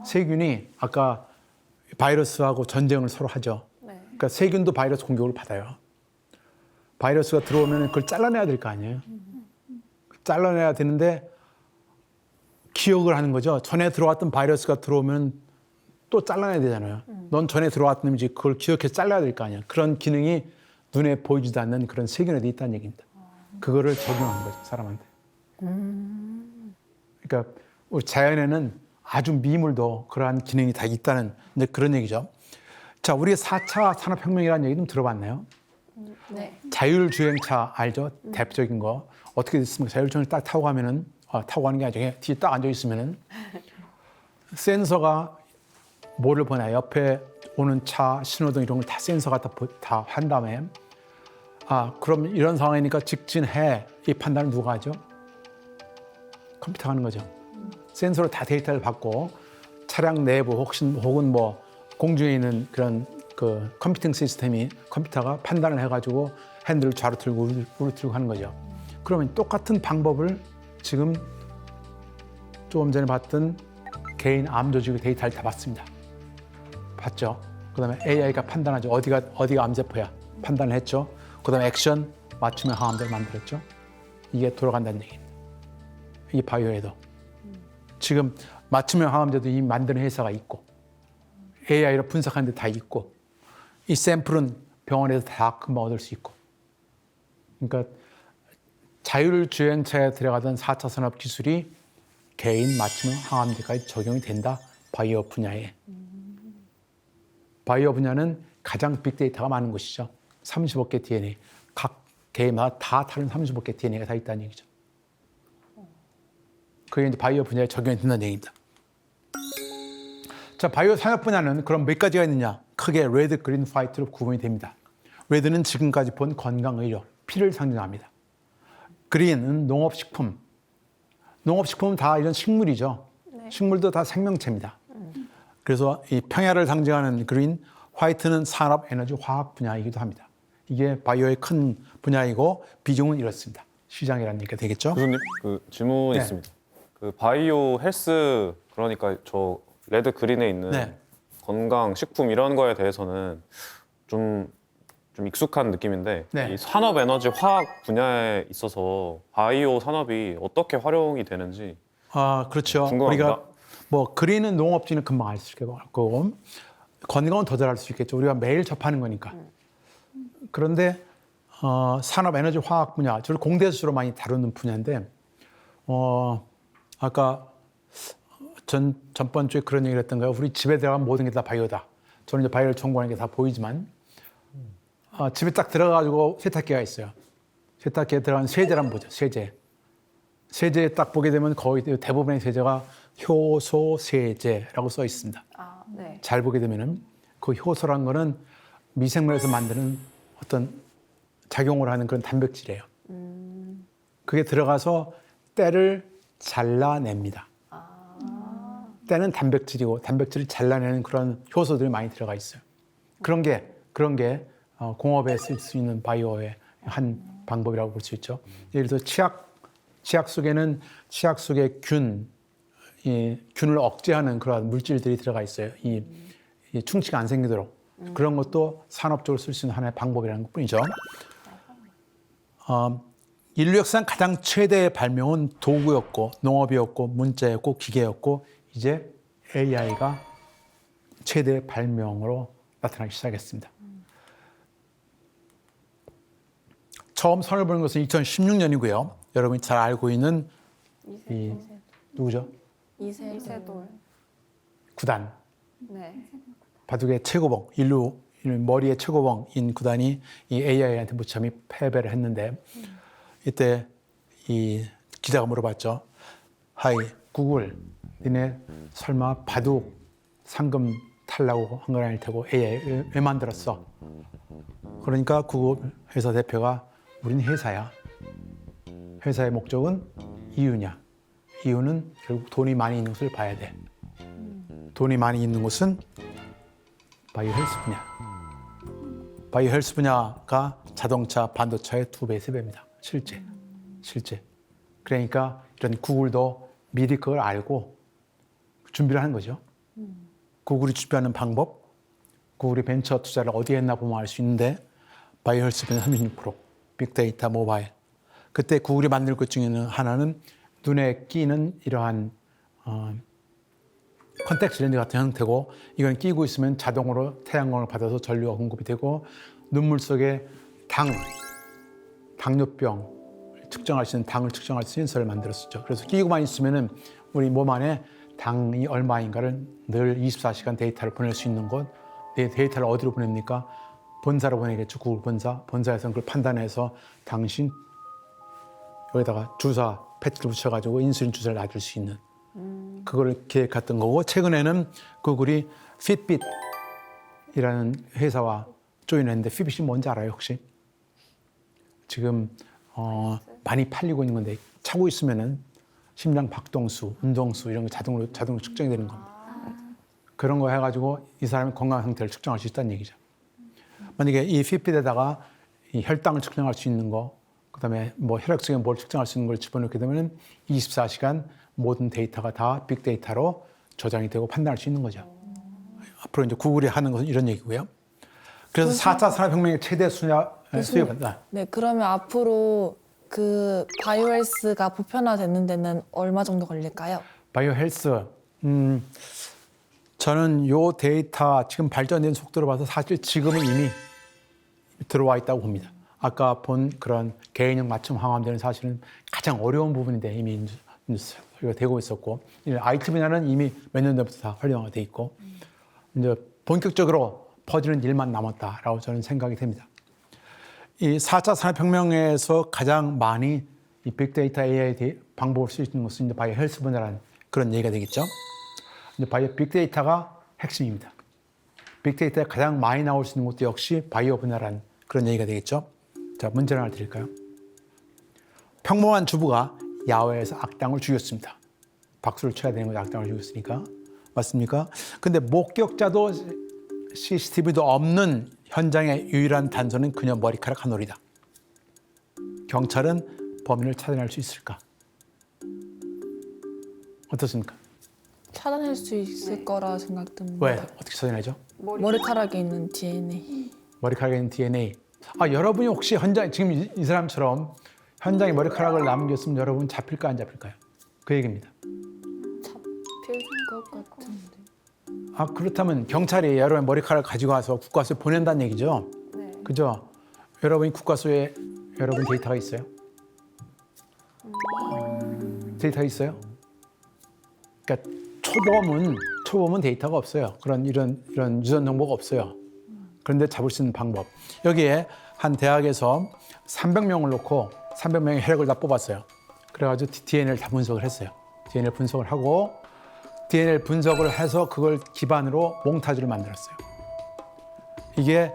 세균이 아까 바이러스하고 전쟁을 서로 하죠. 그러니까 세균도 바이러스 공격을 받아요. 바이러스가 들어오면 그걸 잘라내야 될 거 아니에요. 잘라내야 되는데 기억을 하는 거죠. 전에 들어왔던 바이러스가 들어오면 또 잘라내야 되잖아요. 넌 전에 들어왔던 놈이지 그걸 기억해서 잘라야 될 거 아니야. 그런 기능이 눈에 보이지도 않는 그런 세균에도 있다는 얘기입니다. 그거를 적용한 거죠, 사람한테. 그러니까 우리 자연에는 아주 미물도 그러한 기능이 다 있다는 이제 그런 얘기죠. 자, 우리가 4차 산업혁명이라는 얘기 좀 들어봤나요? 네. 자율주행차 알죠? 대표적인 거. 어떻게 됐습니까? 자율주행을 딱 타고 가면은, 타고 가는 게 아니라 뒤에 딱 앉아 있으면은 센서가 뭐를 보냐. 옆에 오는 차, 신호등 이런 걸 다 센서가 다 한 다음에 그럼 이런 상황이니까 직진해. 이 판단을 누가 하죠? 컴퓨터가 하는 거죠. 센서로 다 데이터를 받고 차량 내부 혹은 뭐 공중에 있는 그런 그 컴퓨팅 시스템이 컴퓨터가 판단을 해가지고 핸들을 좌로 틀고 우로 틀고 하는 거죠. 그러면 똑같은 방법을 지금 조금 전에 봤던 개인 암 조직의 데이터를 다 봤습니다. 봤죠? 그다음에 AI가 판단하죠. 어디가 암세포야 판단을 했죠. 그다음에 액션 맞춤형 항암제를 만들었죠. 이게 돌아간다는 얘기입니다. 이 바이오에도 지금 맞춤형 항암제도 이미 만드는 회사가 있고 AI로 분석하는 데 다 있고 이 샘플은 병원에서 다 금방 얻을 수 있고 그러니까 자율주행차에 들어가던 4차 산업 기술이 개인 맞춤형 항암제까지 적용이 된다. 바이오 분야에. 바이오 분야는 가장 빅데이터가 많은 곳이죠. 30억 개 DNA. 각 개마다 다 다른 30억 개 DNA가 다 있다는 얘기죠. 그게 이제 바이오 분야에 적용이 된다는 얘기입니다. 자, 바이오 산업 분야는 그럼 몇 가지가 있느냐? 크게 레드, 그린, 화이트로 구분이 됩니다. 레드는 지금까지 본 건강의료, 피를 상징합니다. 그린은 농업식품. 농업식품은 다 이런 식물이죠. 식물도 다 생명체입니다. 그래서 이 평야를 상징하는 그린, 화이트는 산업, 에너지, 화학 분야이기도 합니다. 이게 바이오의 큰 분야이고 비중은 이렇습니다. 시장이라는 얘기가 되겠죠. 교수님, 그 질문이 네. 있습니다. 그 바이오 헬스 그러니까 저 레드 그린에 있는 네. 건강 식품 이런 거에 대해서는 좀 익숙한 느낌인데 네. 이 산업 에너지 화학 분야에 있어서 바이오 산업이 어떻게 활용이 되는지 그렇죠. 궁금합니다. 우리가 뭐 그린은 농업지는 금방 알 수 있을 거고 건강은 더 잘 알 수 있겠죠. 우리가 매일 접하는 거니까. 그런데 산업 에너지 화학 분야, 주로 공대수로 많이 다루는 분야인데 아까 전번 주에 그런 얘기를 했던가요? 우리 집에 들어가면 모든 게 다 바이오다. 저는 이제 바이오를 전공하는 게 다 보이지만 집에 딱 들어가가지고 세탁기가 있어요. 세탁기에 들어간 세제를 한번 보죠. 세제 딱 보게 되면 거의 대부분의 세제가 효소 세제라고 써 있습니다. 네. 잘 보게 되면은 그 효소란 거는 미생물에서 만드는 어떤 작용을 하는 그런 단백질이에요. 그게 들어가서 때를 잘라냅니다. 때는 단백질이고 단백질을 잘라내는 그런 효소들이 많이 들어가 있어요. 그런 게 공업에 쓸 수 있는 바이오의 한 방법이라고 볼 수 있죠. 예를 들어 치약 속에는 치약 속에 균을 억제하는 그런 물질들이 들어가 있어요. 이 충치가 안 생기도록. 그런 것도 산업적으로 쓸 수 있는 하나의 방법이라는 것뿐이죠. 인류 역사상 가장 최대의 발명은 도구였고 농업이었고 문자였고 기계였고 이제 AI가 최대의 발명으로 나타나기 시작했습니다. 처음 선을 보는 것은 2016년이고요. 여러분이 잘 알고 있는 누구죠? 이세돌. 9단. 네. 바둑의 최고봉, 인류 이런 머리의 최고봉인 구단이 이 AI한테 무참히 패배를 했는데 이때 이 기자가 물어봤죠. 하이 구글, 니네 설마 바둑 상금 탈라고 한 건 아닐 테고 AI 왜 만들었어? 그러니까 구글 회사 대표가 우린 회사야. 회사의 목적은 이유냐? 이유는 결국 돈이 많이 있는 것을 봐야 돼. 돈이 많이 있는 곳은 바이오 헬스 분야. 바이오 헬스 분야가 자동차, 반도체의 2배, 3배입니다. 실제. 그러니까 이런 구글도 미리 그걸 알고 준비를 하는 거죠. 구글이 준비하는 방법, 구글이 벤처 투자를 어디에 했나 보면 알 수 있는데 바이오 헬스 분야 36%, 빅데이터, 모바일. 그때 구글이 만들 것 중에는 하나는 눈에 끼는 이러한 컨택트 렌즈 같은 형태고 이건 끼고 있으면 자동으로 태양광을 받아서 전류가 공급이 되고 눈물 속에 당뇨병 측정할 수 있는 당을 측정할 수 있는 센서를 만들었었죠. 그래서 끼고만 있으면은 우리 몸 안에 당이 얼마인가를 늘 24시간 데이터를 보낼 수 있는 곳. 내 데이터를 어디로 보냅니까? 본사로 보내겠죠. 구글 본사. 본사에서는 그걸 판단해서 당신 여기다가 주사 패치를 붙여가지고 인슐린 주사를 놔줄 수 있는 그거를 계획했던 거고 최근에는 구글이 핏빗이라는 회사와 조인했는데 핏빗이 뭔지 알아요 혹시? 지금 많이 팔리고 있는 건데 차고 있으면은 심장 박동수, 운동수 이런 거 자동으로 측정이 되는 겁니다. 그런 거 해가지고 이 사람의 건강 상태를 측정할 수 있다는 얘기죠. 만약에 이 핏빗에다가 이 혈당을 측정할 수 있는 거, 그다음에 뭐 혈액 속에 뭘 측정할 수 있는 걸 집어넣게 되면 24시간 모든 데이터가 다 빅데이터로 저장이 되고 판단할 수 있는 거죠. 앞으로 이제 구글이 하는 것은 이런 얘기고요. 그래서 4차 산업혁명의 최대 수요가 네, 그러면 앞으로 그 바이오 헬스가 보편화되는 데는 얼마 정도 걸릴까요? 바이오 헬스, 저는 요 데이터 지금 발전된 속도로 봐서 사실 지금은 이미 들어와 있다고 봅니다. 아까 본 그런 개인형 맞춤 항암제는 사실은 가장 어려운 부분인데 이미 설계가 되고 있었고 IT 분야는 이미 몇 년 전부터 다 활용화가 돼 있고 이제 본격적으로 퍼지는 일만 남았다라고 저는 생각이 됩니다. 이 4차 산업혁명에서 가장 많이 이 빅데이터 AI 방법을 쓸 수 있는 것은 이제 바이오 헬스 분야라는 그런 얘기가 되겠죠. 이제 바이오 빅데이터가 핵심입니다. 빅데이터가 가장 많이 나올 수 있는 것도 역시 바이오 분야라는 그런 얘기가 되겠죠. 자, 문제를 하나 드릴까요? 평범한 주부가 야외에서 악당을 죽였습니다. 박수를 쳐야 되는 거죠. 악당을 죽였으니까. 맞습니까? 근데 목격자도 CCTV도 없는 현장의 유일한 단서는 그녀 머리카락 한 올이다. 경찰은 범인을 찾아낼 수 있을까? 어떻습니까? 찾아낼 수 있을 거라 생각됩니다. 왜? 어떻게 찾아내죠? 머리카락에 있는 DNA. 머리카락에 있는 DNA. 여러분이 혹시 현장 지금 이 사람처럼 현장에 머리카락을 남겼으면 여러분 잡힐까 안 잡힐까요? 그 얘기입니다. 잡힐 것 같은데. 그렇다면 경찰이 여러분의 머리카락을 가지고 와서 국과수에 보낸다는 얘기죠. 네. 그죠? 여러분이 국과수에 여러분 데이터가 있어요? 데이터가 있어요? 그러니까 초범은 데이터가 없어요. 이런 유전 정보가 없어요. 그런데 잡을 수 있는 방법. 여기에 한 대학에서 300명을 놓고 300명의 혈액을 다 뽑았어요. 그래가지고 DNA를 다 분석을 했어요. DNA 분석을 하고 DNA 분석을 해서 그걸 기반으로 몽타주를 만들었어요. 이게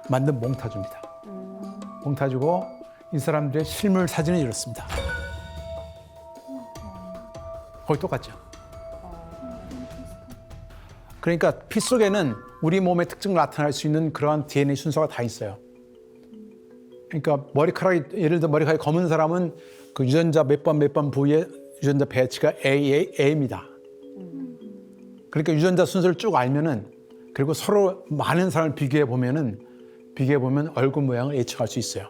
만든 몽타주입니다. 몽타주고 이 사람들의 실물 사진은 이렇습니다. 거의 똑같죠? 그러니까 피 속에는 우리 몸의 특징을 나타낼 수 있는 그러한 DNA 순서가 다 있어요. 그러니까 예를 들어 머리카락이 검은 사람은 그 유전자 몇 번 부위에 유전자 배치가 A입니다. 그러니까 유전자 순서를 쭉 알면은 그리고 서로 많은 사람을 비교해 보면 얼굴 모양을 예측할 수 있어요.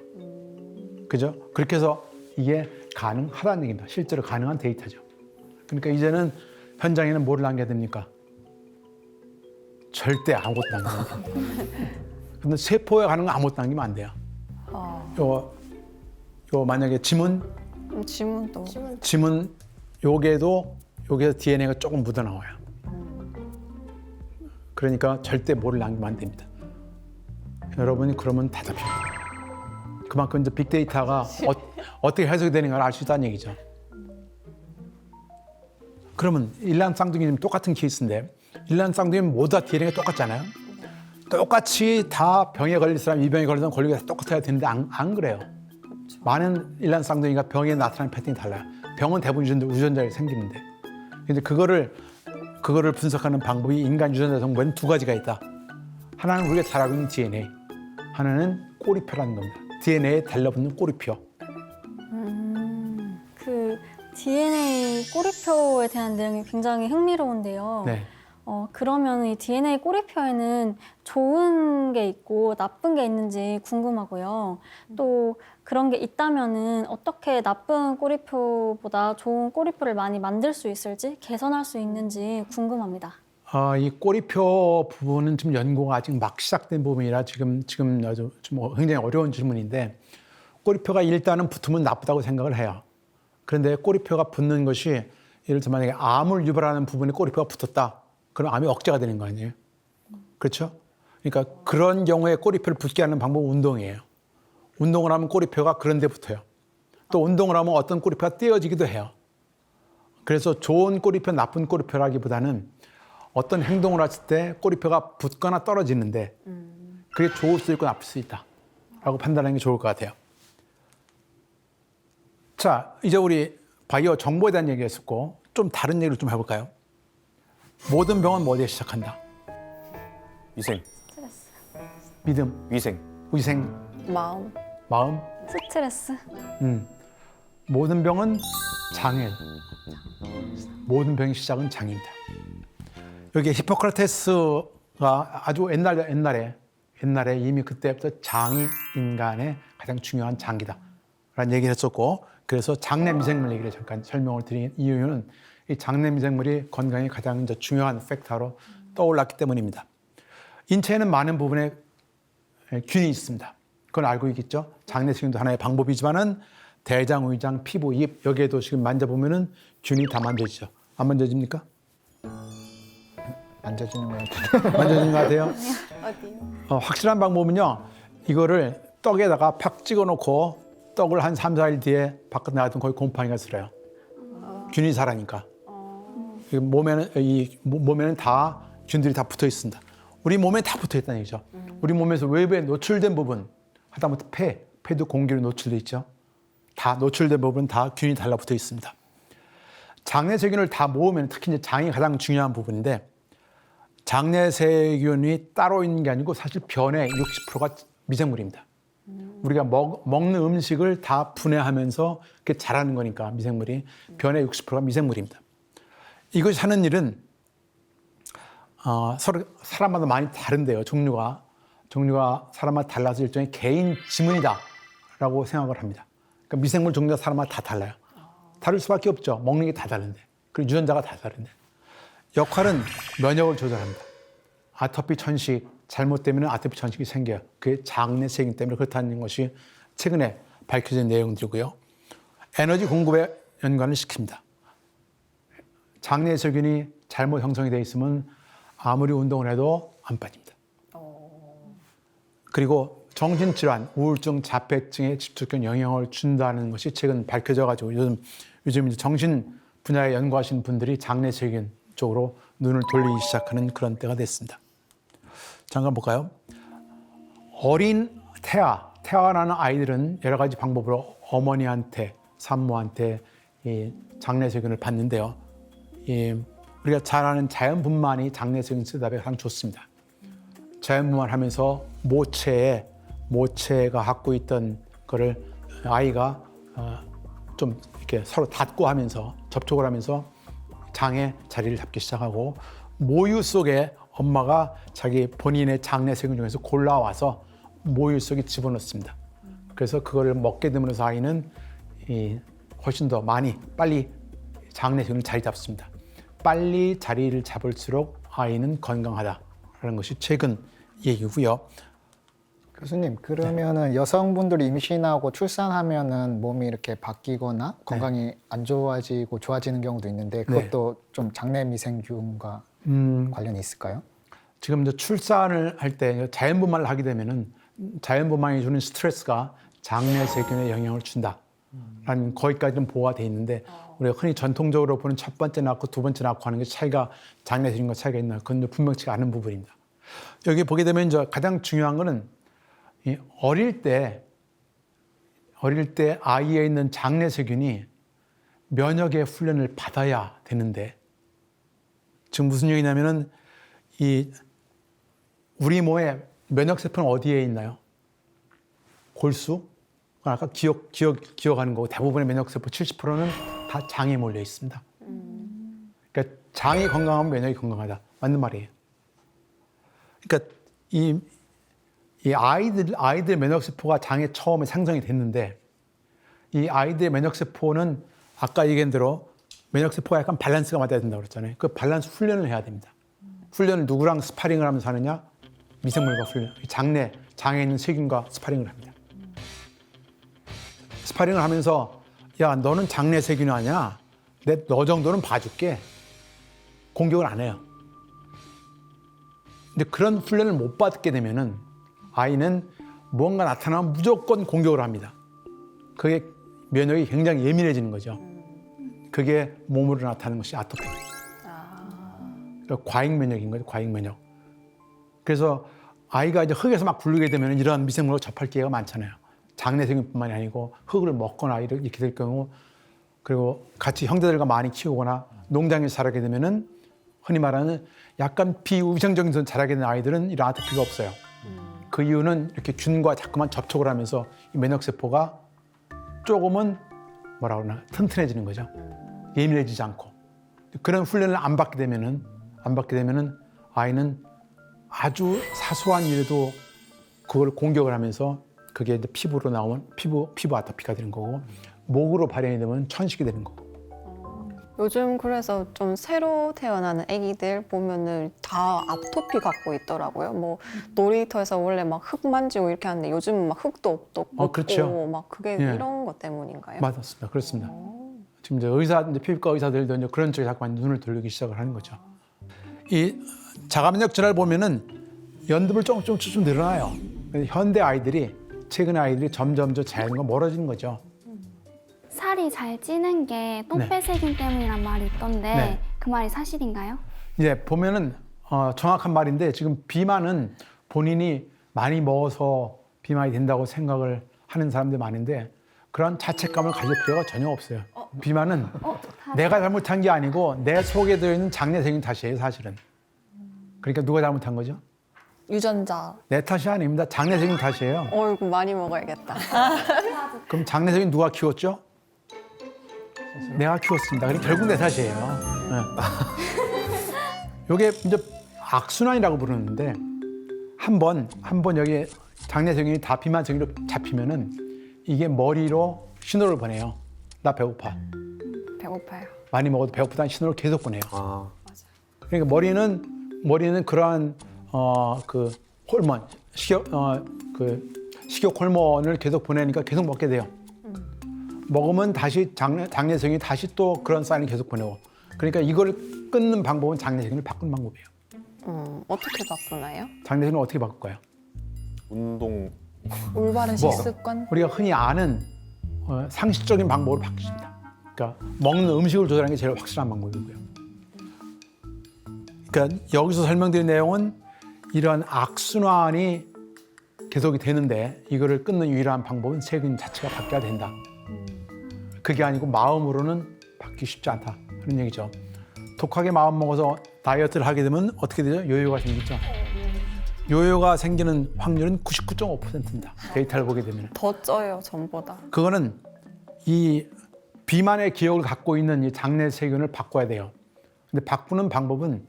그죠? 그렇게 해서 이게 가능하다는 얘기입니다. 실제로 가능한 데이터죠. 그러니까 이제는 현장에는 뭐를 남겨야 됩니까? 절대 아무것도 남기면 안 됩니다. 근데 세포에 가는 거 아무것도 남기면 안 돼요. 요 만약에 지문 여기에서 DNA가 조금 묻어나와요. 그러니까 절대 뭐를 남기면 안 됩니다. 여러분이 그러면 답답해요. 그만큼 이제 빅데이터가 어떻게 해석이 되는가를 알 수 있다는 얘기죠. 그러면 일란 쌍둥이는 똑같은 케이스인데 일란 쌍둥이는 모두 다 DNA가 똑같잖아요. 똑같이 다 병에 걸릴 사람, 이 병에 걸린 사람 걸리고 다 똑같아야 되는데 안 그래요. 많은 일란 쌍둥이가 병에 나타나는 패턴이 달라요. 병은 대부분 유전자에 생기는데. 근데 그거를 분석하는 방법이 인간 유전자 정보에는 두 가지가 있다. 하나는 우리가 잘 알고 있는 DNA, 하나는 꼬리표라는 겁니다. DNA에 달라붙는 꼬리표. 그 DNA 꼬리표에 대한 내용이 굉장히 흥미로운데요. 네. 그러면 이 DNA 꼬리표에는 좋은 게 있고 나쁜 게 있는지 궁금하고요. 또 그런 게 있다면은 어떻게 나쁜 꼬리표보다 좋은 꼬리표를 많이 만들 수 있을지, 개선할 수 있는지 궁금합니다. 이 꼬리표 부분은 지금 연구가 아직 막 시작된 부분이라 지금 아주 좀 굉장히 어려운 질문인데 꼬리표가 일단은 붙으면 나쁘다고 생각을 해요. 그런데 꼬리표가 붙는 것이 예를 들어 만약에 암을 유발하는 부분에 꼬리표가 붙었다. 그럼 암이 억제가 되는 거 아니에요? 그렇죠? 그러니까 그런 경우에 꼬리표를 붙게 하는 방법은 운동이에요. 운동을 하면 꼬리표가 그런 데 붙어요. 또 운동을 하면 어떤 꼬리표가 떼어지기도 해요. 그래서 좋은 꼬리표, 나쁜 꼬리표라기보다는 어떤 행동을 했을 때 꼬리표가 붙거나 떨어지는데 그게 좋을 수 있고 나쁠 수 있다 라고 판단하는 게 좋을 것 같아요. 자, 이제 우리 바이오 정보에 대한 얘기 했었고 좀 다른 얘기를 좀 해볼까요? 모든 병은 뭐에 시작한다? 위생, 믿음, 위생. 위생, 마음. 스트레스. 모든 병은 장애. 모든 병의 시작은 장애입니다. 여기 히포크라테스가 아주 옛날에 이미 그때부터 장이 인간의 가장 중요한 장기다 라는 얘기를 했었고, 그래서 장내 미생물 얘기를 잠깐 설명을 드린 이유는 이 장내 미생물이 건강에 가장 이제 중요한 팩터로 떠올랐기 때문입니다. 인체에는 많은 부분에 균이 있습니다. 그건 알고 있겠죠? 장내 세균도 하나의 방법이지만은 대장, 위장, 피부, 입 여기에도 지금 만져보면은 균이 다 만져지죠. 안 만져집니까? 만져지는 것 같아요. 만져지는 것 같아요? 어디요? 확실한 방법은요. 이거를 떡에다가 팍 찍어놓고 떡을 한 3, 4일 뒤에 밖에 나가면 거의 곰팡이가 슬어요. 균이 살아니까. 몸에는 다 균들이 다 붙어 있습니다. 우리 몸에 다 붙어 있다는 얘기죠. 우리 몸에서 외부에 노출된 부분, 하다못해 폐도 공기로 노출돼 있죠. 다 노출된 부분 다 균이 달라붙어 있습니다. 장내 세균을 다 모으면 특히 이제 장이 가장 중요한 부분인데 장내 세균이 따로 있는 게 아니고 사실 변의 60%가 미생물입니다. 우리가 먹는 음식을 다 분해하면서 그게 자라는 거니까 미생물이 변의 60%가 미생물입니다. 이것이 하는 일은 서로 사람마다 많이 다른데요. 종류가 사람마다 달라서 일종의 개인 지문이다라고 생각을 합니다. 그러니까 미생물 종류가 사람마다 다 달라요. 다를 수밖에 없죠. 먹는 게 다 다른데. 그리고 유전자가 다 다른데. 역할은 면역을 조절합니다. 아토피 천식 잘못되면 아토피 천식이 생겨요. 그게 장내 세균 때문에 그렇다는 것이 최근에 밝혀진 내용들이고요. 에너지 공급에 연관을 시킵니다. 장내 세균이 잘못 형성이 되어 있으면 아무리 운동을 해도 안 빠집니다. 그리고 정신질환, 우울증, 자폐증에 직접적인 영향을 준다는 것이 최근 밝혀져가지고 요즘 이제 정신 분야에 연구하신 분들이 장내 세균 쪽으로 눈을 돌리기 시작하는 그런 때가 됐습니다. 잠깐 볼까요? 어린 태아나는 아이들은 여러 가지 방법으로 어머니한테, 산모한테 이 장내 세균을 받는데요. 우리가 잘 아는 자연분만이 장내 세균 쓰답에 가장 좋습니다. 자연분만하면서 모체가 갖고 있던 거를 아이가 좀 이렇게 서로 닿고 하면서 접촉을 하면서 장에 자리를 잡기 시작하고 모유 속에 엄마가 자기 본인의 장내 세균 중에서 골라와서 모유 속에 집어넣습니다. 그래서 그거를 먹게 되면서 아이는 훨씬 더 빨리 장내 세균을 자리 잡습니다. 빨리 자리를 잡을수록 아이는 건강하다라는 것이 최근 얘기고요. 교수님, 그러면은 여성분들이 임신하고 출산하면은 몸이 이렇게 바뀌거나 건강이 안 좋아지고 좋아지는 경우도 있는데 그것도 좀 장내 미생균과 관련이 있을까요? 지금 이제 출산을 할 때 자연분만을 하게 되면은 자연분만이 주는 스트레스가 장내 세균에 영향을 준다라는 거기까지는 보호가 돼 있는데 우리가 흔히 전통적으로 보는 첫 번째 낳고 두 번째 낳고 하는 게 차이가 장내 세균과 차이가 있나 그건 분명치가 않은 부분입니다. 여기 보게 되면 이제 가장 중요한 거는 이 어릴 때 아이에 있는 장내 세균이 면역의 훈련을 받아야 되는데 지금 무슨 얘기냐면은 이 우리 몸에 면역 세포는 어디에 있나요? 골수? 아까 기억하는 거고 대부분의 면역 세포 70%는 다 장에 몰려 있습니다. 그러니까 장이 건강하면 면역이 건강하다. 맞는 말이에요. 그러니까 이 아이들 면역 세포가 장에 처음에 생성이 됐는데 이 아이들의 면역 세포는 아까 얘기한 대로 면역 세포가 약간 밸런스가 맞아야 된다고 그랬잖아요. 그 밸런스 훈련을 해야 됩니다. 훈련을 누구랑 스파링을 하면서 하느냐? 미생물과 훈련. 장에 있는 세균과 스파링을 합니다. 스파링을 하면서 야 너는 장내 세균이 아니야. 너 정도는 봐줄게. 공격을 안 해요. 근데 그런 훈련을 못 받게 되면은 아이는 뭔가 나타나면 무조건 공격을 합니다. 그게 면역이 굉장히 예민해지는 거죠. 그게 몸으로 나타나는 것이 아토피입니다. 그러니까 과잉 면역인 거죠. 과잉 면역. 그래서 아이가 이제 흙에서 막 굴르게 되면 이런 미생물과 접할 기회가 많잖아요. 장내 세균뿐만이 아니고 흙을 먹거나 이렇게 될 경우 그리고 같이 형제들과 많이 키우거나 농장에서 자라게 되면은 흔히 말하는 약간 비위생적인 데서 자라게 된 아이들은 이런 아토피가 없어요. 그 이유는 이렇게 균과 자꾸만 접촉을 하면서 이 면역세포가 조금은 뭐라 그러나 튼튼해지는 거죠. 예민해지지 않고. 그런 훈련을 안 받게 되면은 아이는 아주 사소한 일에도 그걸 공격을 하면서 그게 이제 피부로 나오면 피부 아토피가 되는 거고 목으로 발현이 되면 천식이 되는 거고. 요즘 그래서 좀 새로 태어나는 아기들 보면은 다 아토피 갖고 있더라고요. 뭐 놀이터에서 원래 막 흙 만지고 이렇게 하는데 요즘은 막 흙도 없고 그렇죠. 막 그게 예. 이런 것 때문인가요? 맞습니다. 그렇습니다. 지금 이제 피부과 의사들도 이제 그런 쪽에 자꾸 눈을 돌리기 시작을 하는 거죠. 이 자가면역 질환을 보면은 연두부 조금 늘어나요. 현대 아이들이 최근 아이들이 점점 저 자연과 멀어지는 거죠. 살이 잘 찌는 게 똥배세균 때문이란 말이 있던데 네. 그 말이 사실인가요? 이제 보면은 정확한 말인데 지금 비만은 본인이 많이 먹어서 비만이 된다고 생각을 하는 사람들이 많은데 그런 자책감을 가질 필요가 전혀 없어요. 비만은 내가 잘못한 게 아니고 내 속에 들어있는 장내세균 탓이에요, 사실은. 그러니까 누가 잘못한 거죠? 유전자. 내 탓이 아닙니다. 장내세균 탓이에요. 어이구 많이 먹어야겠다. 그럼 장내세균 누가 키웠죠? 내가 키웠습니다. 그러니까 결국 내 탓이에요. 이게 이제 악순환이라고 부르는데 한 번 여기 장내세균이 다 비만세균으로 잡히면은 이게 머리로 신호를 보내요. 나 배고파. 배고파요. 많이 먹어도 배고프다는 신호를 계속 보내요. 아, 그러니까 머리는 그러한 그 호르몬 식욕 호르몬을 계속 보내니까 계속 먹게 돼요. 먹으면 다시 장내세균이 다시 또 그런 사인을 계속 보내고. 그러니까 이걸 끊는 방법은 장내세균을 바꾸는 방법이에요. 어떻게 바꾸나요? 장내세균을 어떻게 바꿀까요? 운동 올바른 뭐? 식습관. 우리가 흔히 아는 상식적인 방법으로 바뀌십니다. 그러니까 먹는 음식을 조절하는 게 제일 확실한 방법이고요. 그러니까 여기서 설명드린 내용은 이러한 악순환이 계속이 되는데 이거를 끊는 유일한 방법은 세균 자체가 바뀌어야 된다. 그게 아니고 마음으로는 바뀌기 쉽지 않다 하는 얘기죠. 독하게 마음 먹어서 다이어트를 하게 되면 어떻게 되죠? 요요가 생기죠. 요요가 생기는 확률은 99.5%입니다. 데이터를 보게 되면. 더 쪄요, 전보다. 그거는 이 비만의 기억을 갖고 있는 이 장내 세균을 바꿔야 돼요. 근데 바꾸는 방법은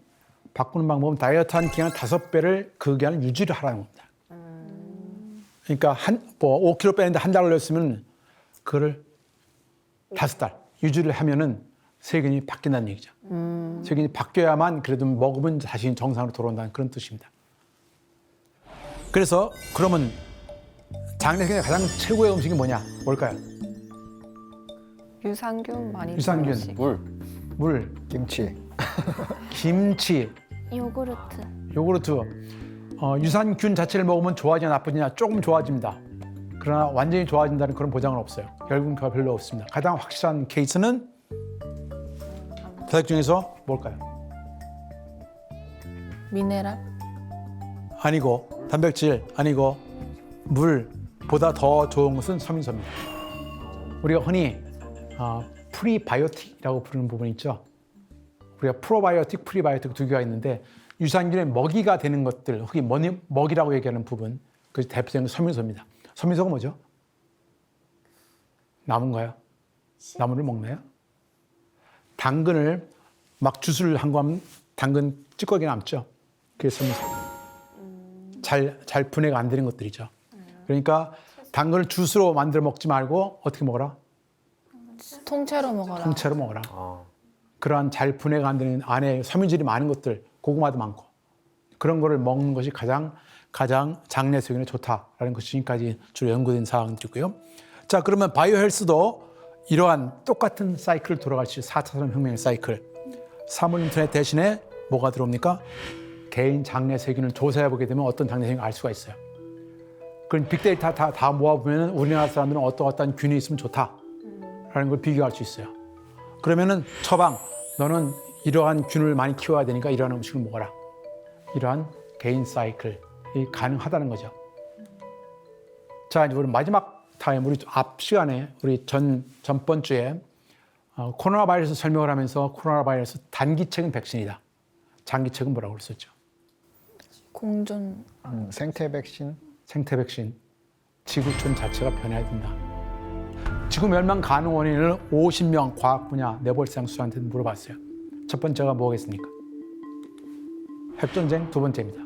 다이어트한 기간 5배를 그 기간을 유지를 하라는 겁니다. 그러니까 5kg 빼는데 한 달 걸렸으면 그거를 5달 유지를 하면은 세균이 바뀐다는 얘기죠. 세균이 바뀌어야만 그래도 먹으면 다시 정상으로 돌아온다는 그런 뜻입니다. 그래서 그러면 장내세균의 가장 최고의 음식이 뭐냐? 유산균 많이 유산균. 음식. 물. 김치. 김치, 요구르트. 요구르트. 유산균 자체를 먹으면 좋아지냐 나쁘냐 조금 좋아집니다. 그러나 완전히 좋아진다는 그런 보장은 없어요. 결국은 그가 별로 없습니다. 가장 확실한 케이스는 다섯 중에서 뭘까요? 미네랄? 아니고 단백질 아니고 물보다 더 좋은 것은 섬유소입니다. 우리가 흔히 프리바이오틱이라고 부르는 부분이 있죠. 우리가 프로바이오틱, 프리바이오틱 두 개가 있는데 유산균의 먹이가 되는 것들, 흔히 먹이라고 얘기하는 부분, 그 대표적인 섬유소입니다. 섬유소가 뭐죠? 나무인가요? 나무를 먹나요? 당근을 막 주스를 한 거 하면 당근 찌꺼기 남죠. 그게 섬유소. 잘 분해가 안 되는 것들이죠. 그러니까 당근을 주스로 만들어 먹지 말고 어떻게 먹어라? 통째로 먹어라. 통째로 먹어라. 아, 그러한 잘 분해가 안 되는 안에 섬유질이 많은 것들, 고구마도 많고 그런 거를 먹는 것이 가장 장내 세균에 좋다라는 것이 지금까지 주로 연구된 사항들이고요. 자, 그러면 바이오 헬스도 이러한 똑같은 사이클을 돌아갈 수 있어요. 4차 산업혁명의 사이클. 사물 인터넷 대신에 뭐가 들어옵니까? 개인 장내 세균을 조사해 보게 되면 어떤 장내 세균을 알 수가 있어요. 그럼 빅데이터 다 모아보면 우리나라 사람들은 어떤 균이 있으면 좋다라는 걸 비교할 수 있어요. 그러면은 처방, 너는 이러한 균을 많이 키워야 되니까 이러한 음식을 먹어라. 이러한 개인 사이클이 가능하다는 거죠. 자, 이제 우리 마지막 타임, 우리 앞 시간에 우리 전번 주에 코로나 바이러스 설명을 하면서 코로나 바이러스 단기책은 백신이다. 장기책은 뭐라고 그랬었죠? 공존. 생태 백신. 생태 백신. 지구촌 자체가 변해야 된다. 지구 멸망 가능 원인을 50명 과학 분야 내벌상수한테 물어봤어요. 첫 번째가 뭐겠습니까? 핵전쟁, 두 번째입니다.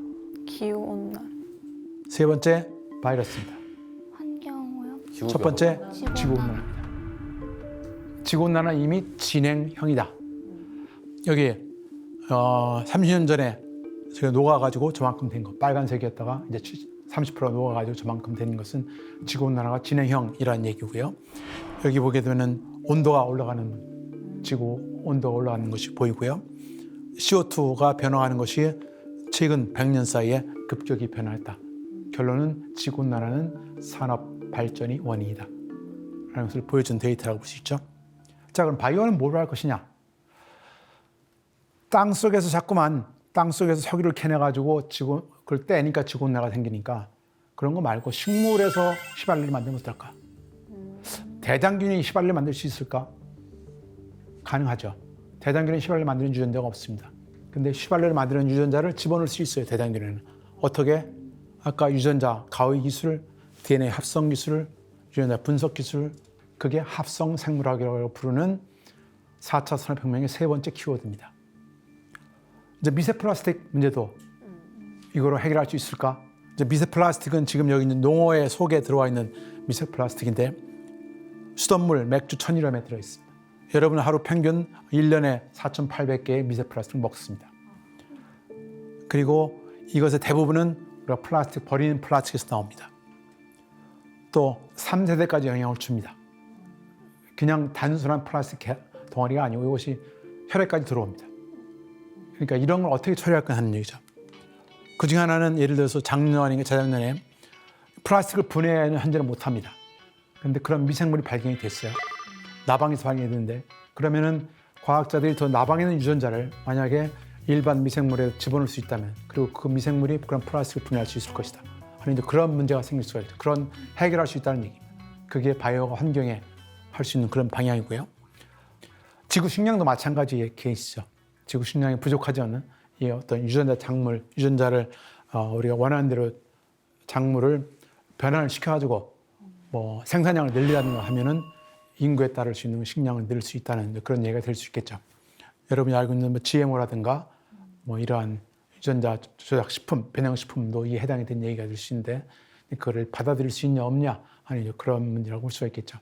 기후온난. 세 번째 바이러스입니다. 환경오염. 첫 번째 지구온난화입니다. 지구온난화는 이미 진행형이다. 여기 30년 전에 제가 녹아가지고 저만큼 된 거, 빨간색이었다가 이제 30% 녹아가지고 저만큼 된 것은 지구온난화가 진행형이라는 얘기고요. 여기 보게 되면 온도가 올라가는, 지구 온도가 올라가는 것이 보이고요. CO2가 변화하는 것이 최근 100년 사이에 급격히 변화했다. 결론은 지구온난화는 산업 발전이 원인이다 라는 것을 보여준 데이터라고 볼 수 있죠. 자, 그럼 바이오는 뭘 할 것이냐? 땅속에서 자꾸만 땅속에서 석유를 캐내가지고 그걸 떼니까 지구온난화가 생기니까 그런 거 말고 식물에서 휘발유를 만들면 어떨까? 대장균이 휘발유를 만들 수 있을까? 가능하죠. 대장균은 휘발유를 만드는 유전자가 없습니다. 근데 휘발유를 만드는 유전자를 집어넣을 수 있어요. 대장균에는. 어떻게? 아까 유전자 가위 기술, DNA 합성 기술, 유전자 분석 기술, 그게 합성 생물학이라고 부르는 4차 산업혁명의 세 번째 키워드입니다. 이제 미세 플라스틱 문제도 이거로 해결할 수 있을까? 이제 미세 플라스틱은 지금 여기 있는 농어의 속에 들어와 있는 미세 플라스틱인데 수돗물, 맥주 1000g에 들어있습니다. 여러분 하루 평균 1년에 4,800개의 미세 플라스틱을 먹습니다. 그리고 이것의 대부분은 우리가 플라스틱, 버리는 플라스틱에서 나옵니다. 또 3세대까지 영향을 줍니다. 그냥 단순한 플라스틱 덩어리가 아니고 이것이 혈액까지 들어옵니다. 그러니까 이런 걸 어떻게 처리할까 하는 얘기죠. 그중 하나는 예를 들어서 작년인가 재작년에 플라스틱을 분해는 현재는 못합니다. 그런데 그런 미생물이 발견이 됐어요. 나방에서 발견이 됐는데 그러면은 과학자들이 더 나방에 있는 유전자를 만약에 일반 미생물에 집어넣을 수 있다면 그리고 그 미생물이 그런 플라스틱을 분해할 수 있을 것이다. 하는 이제 그런 문제가 생길 수가 있죠. 그런 해결할 수 있다는 얘기입니다. 그게 바이오가 환경에 할 수 있는 그런 방향이고요. 지구 식량도 마찬가지의 케이스죠. 지구 식량이 부족하지 않은 이 어떤 유전자를 우리가 원하는 대로 작물을 변화를 시켜가지고 뭐 생산량을 늘리라든가 하면은 인구에 따를 수 있는 식량을 늘릴 수 있다는 그런 얘기가 될 수 있겠죠. 여러분이 알고 있는 뭐 GMO라든가 뭐 이러한 유전자 조작 식품, 변형 식품도 이에 해당이 된 얘기가 될 수 있는데 그거를 받아들일 수 있냐 없냐 하는 그런 문제라고 볼 수가 있겠죠.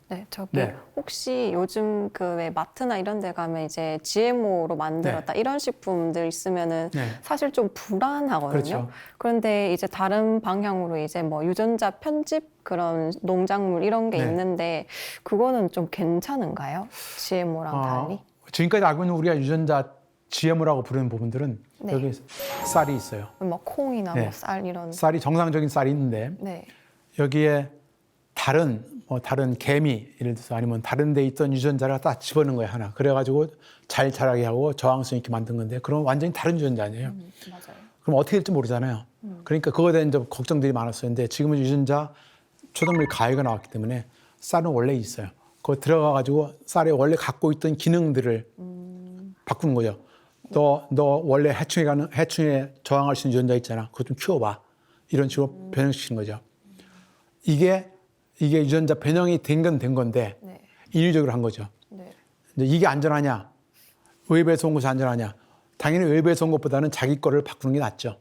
네, 저기 네. 혹시 요즘 그 왜 마트나 이런 데 가면 이제 GMO로 만들었다 이런 식품들 있으면은 네. 사실 좀 불안하거든요. 그렇죠. 그런데 이제 다른 방향으로 이제 뭐 유전자 편집 그런 농작물 이런 게 네. 있는데 그거는 좀 괜찮은가요? GMO랑 달리? 지금까지 알고 있는 우리가 유전자 GMO라고 부르는 부분들은 네. 여기 쌀이 있어요. 뭐 콩이나 네. 뭐 쌀 이런. 쌀이 정상적인 쌀이 있는데 네. 여기에 다른 개미 예를 들어서 아니면 다른 데 있던 유전자를 딱 집어넣은 거예요 하나. 그래가지고 잘 자라게 하고 저항성 있게 만든 건데 그럼 완전히 다른 유전자 아니에요. 맞아요. 그럼 어떻게 될지 모르잖아요. 그러니까 그거에 대한 이제 걱정들이 많았었는데 지금은 유전자 초동밀 가해가 나왔기 때문에 쌀은 원래 있어요. 그거 들어가가지고 쌀이 원래 갖고 있던 기능들을 바꾸는 거죠. 너 원래 해충에 저항할 수 있는 유전자 있잖아. 그거 좀 키워봐. 이런 식으로 변형시키는 거죠. 이게 유전자 변형이 된 건 된 건데 네. 인위적으로 한 거죠. 네. 근데 이게 안전하냐? 외부에서 온 것이 안전하냐? 당연히 외부에서 온 것보다는 자기 거를 바꾸는 게 낫죠.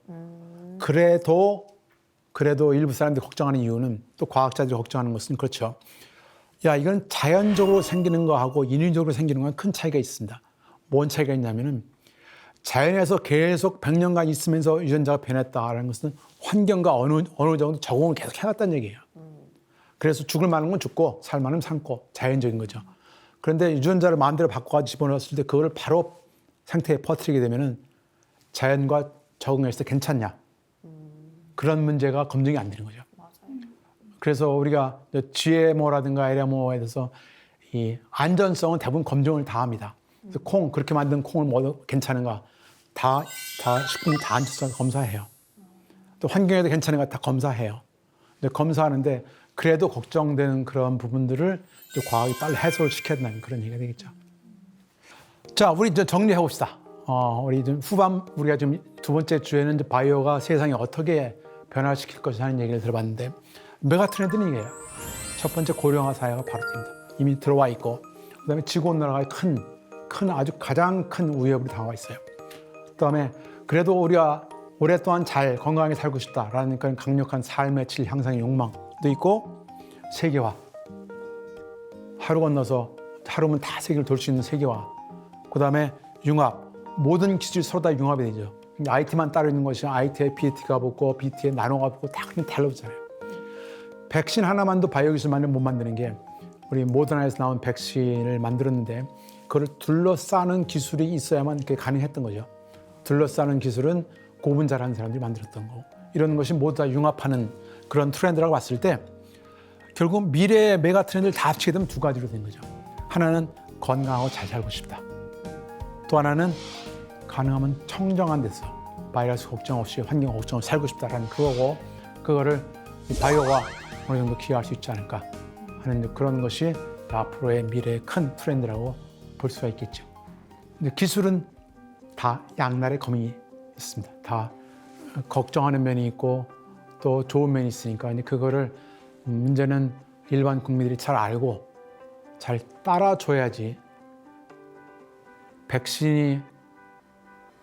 그래도 일부 사람들이 걱정하는 이유는 또 과학자들이 걱정하는 것은 그렇죠. 야, 이건 자연적으로 생기는 거하고 인위적으로 생기는 건 큰 차이가 있습니다. 뭔 차이가 있냐면은 자연에서 계속 100년간 있으면서 유전자가 변했다라는 것은 환경과 어느 정도 적응을 계속 해왔다는 얘기예요. 그래서 죽을 만한 건 죽고 살 만한 삶고 자연적인 거죠. 그런데 유전자를 마음대로 바꿔 집어넣었을 때 그걸 바로 상태에 퍼뜨리게 되면은 자연과 적응했을 때 괜찮냐? 그런 문제가 검증이 안 되는 거죠. 그래서 우리가 GMO라든가 LMO에 대해서 이 안전성은 대부분 검증을 다 합니다. 그래서 그렇게 만든 콩을 먹어도 괜찮은가? 다 식품이 다 안전성 검사해요. 또 환경에도 괜찮은가 다 검사해요. 근데 검사하는데 그래도 걱정되는 그런 부분들을 이제 과학이 빨리 해소를 시켜야 된다는 그런 얘기가 되겠죠. 자, 우리 이제 정리해 봅시다. 우리 좀 우리가 좀 두 번째 주에는 이제 바이오가 세상에 어떻게 변화시킬 것이 하는 얘기를 들어봤는데 메가트렌드는 이게요. 첫 번째 고령화 사회가 바로 됩니다. 이미 들어와 있고 그다음에 지구온난화가 아주 가장 큰 위협을 당하고 있어요. 그다음에 그래도 우리가 오랫동안 잘 건강하게 살고 싶다라는 그런 강력한 삶의 질 향상의 욕망도 있고 세계화. 하루 건너서 하루면 다 세계를 돌 수 있는 세계화. 그다음에 융합. 모든 기술이 서로 다 융합이 되죠. IT만 따로 있는 것이 IT에 BT가 붙고 BT에 나노가 붙고 다 그냥 달라붙잖아요. 백신 하나만도 바이오 기술만을 못 만드는 게 우리 모더나에서 나온 백신을 만들었는데 그걸 둘러싸는 기술이 있어야만 그게 가능했던 거죠. 둘러싸는 기술은 고분 잘하는 사람들이 만들었던 거고 이런 것이 모두 다 융합하는 그런 트렌드라고 봤을 때 결국 미래의 메가 트렌드를 다 합치게 되면 두 가지로 된 거죠. 하나는 건강하고 잘 살고 싶다. 또 하나는 가능하면 청정한 데서 바이러스 걱정 없이 환경 걱정 없이 살고 싶다라는 그거고 그거를 바이오가 어느 정도 기여할 수 있지 않을까 하는 그런 것이 앞으로의 미래의 큰 트렌드라고 볼 수가 있겠죠. 근데 기술은 다 양날의 검이 있습니다. 다 걱정하는 면이 있고 또 좋은 면이 있으니까 근데 그거를 문제는 일반 국민들이 잘 알고 잘 따라줘야지 백신이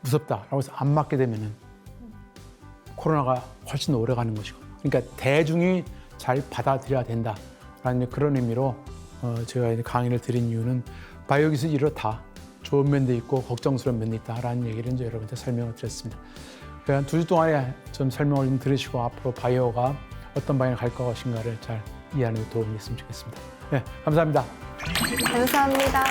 무섭다라고 해서 안 맞게 되면은 코로나가 훨씬 오래 가는 것이고 그러니까 대중이 잘 받아들여야 된다라는 그런 의미로 제가 강의를 드린 이유는 바이오 기술이 이렇다. 좋은 면도 있고 걱정스러운 면도 있다라는 얘기를 이제 여러분한테 설명을 드렸습니다. 그러니까 2주 동안에 좀 설명을 좀 들으시고 앞으로 바이오가 어떤 방향을 갈 것인가를 잘 이해하는 데 도움이 됐으면 좋겠습니다. 네, 감사합니다. 감사합니다.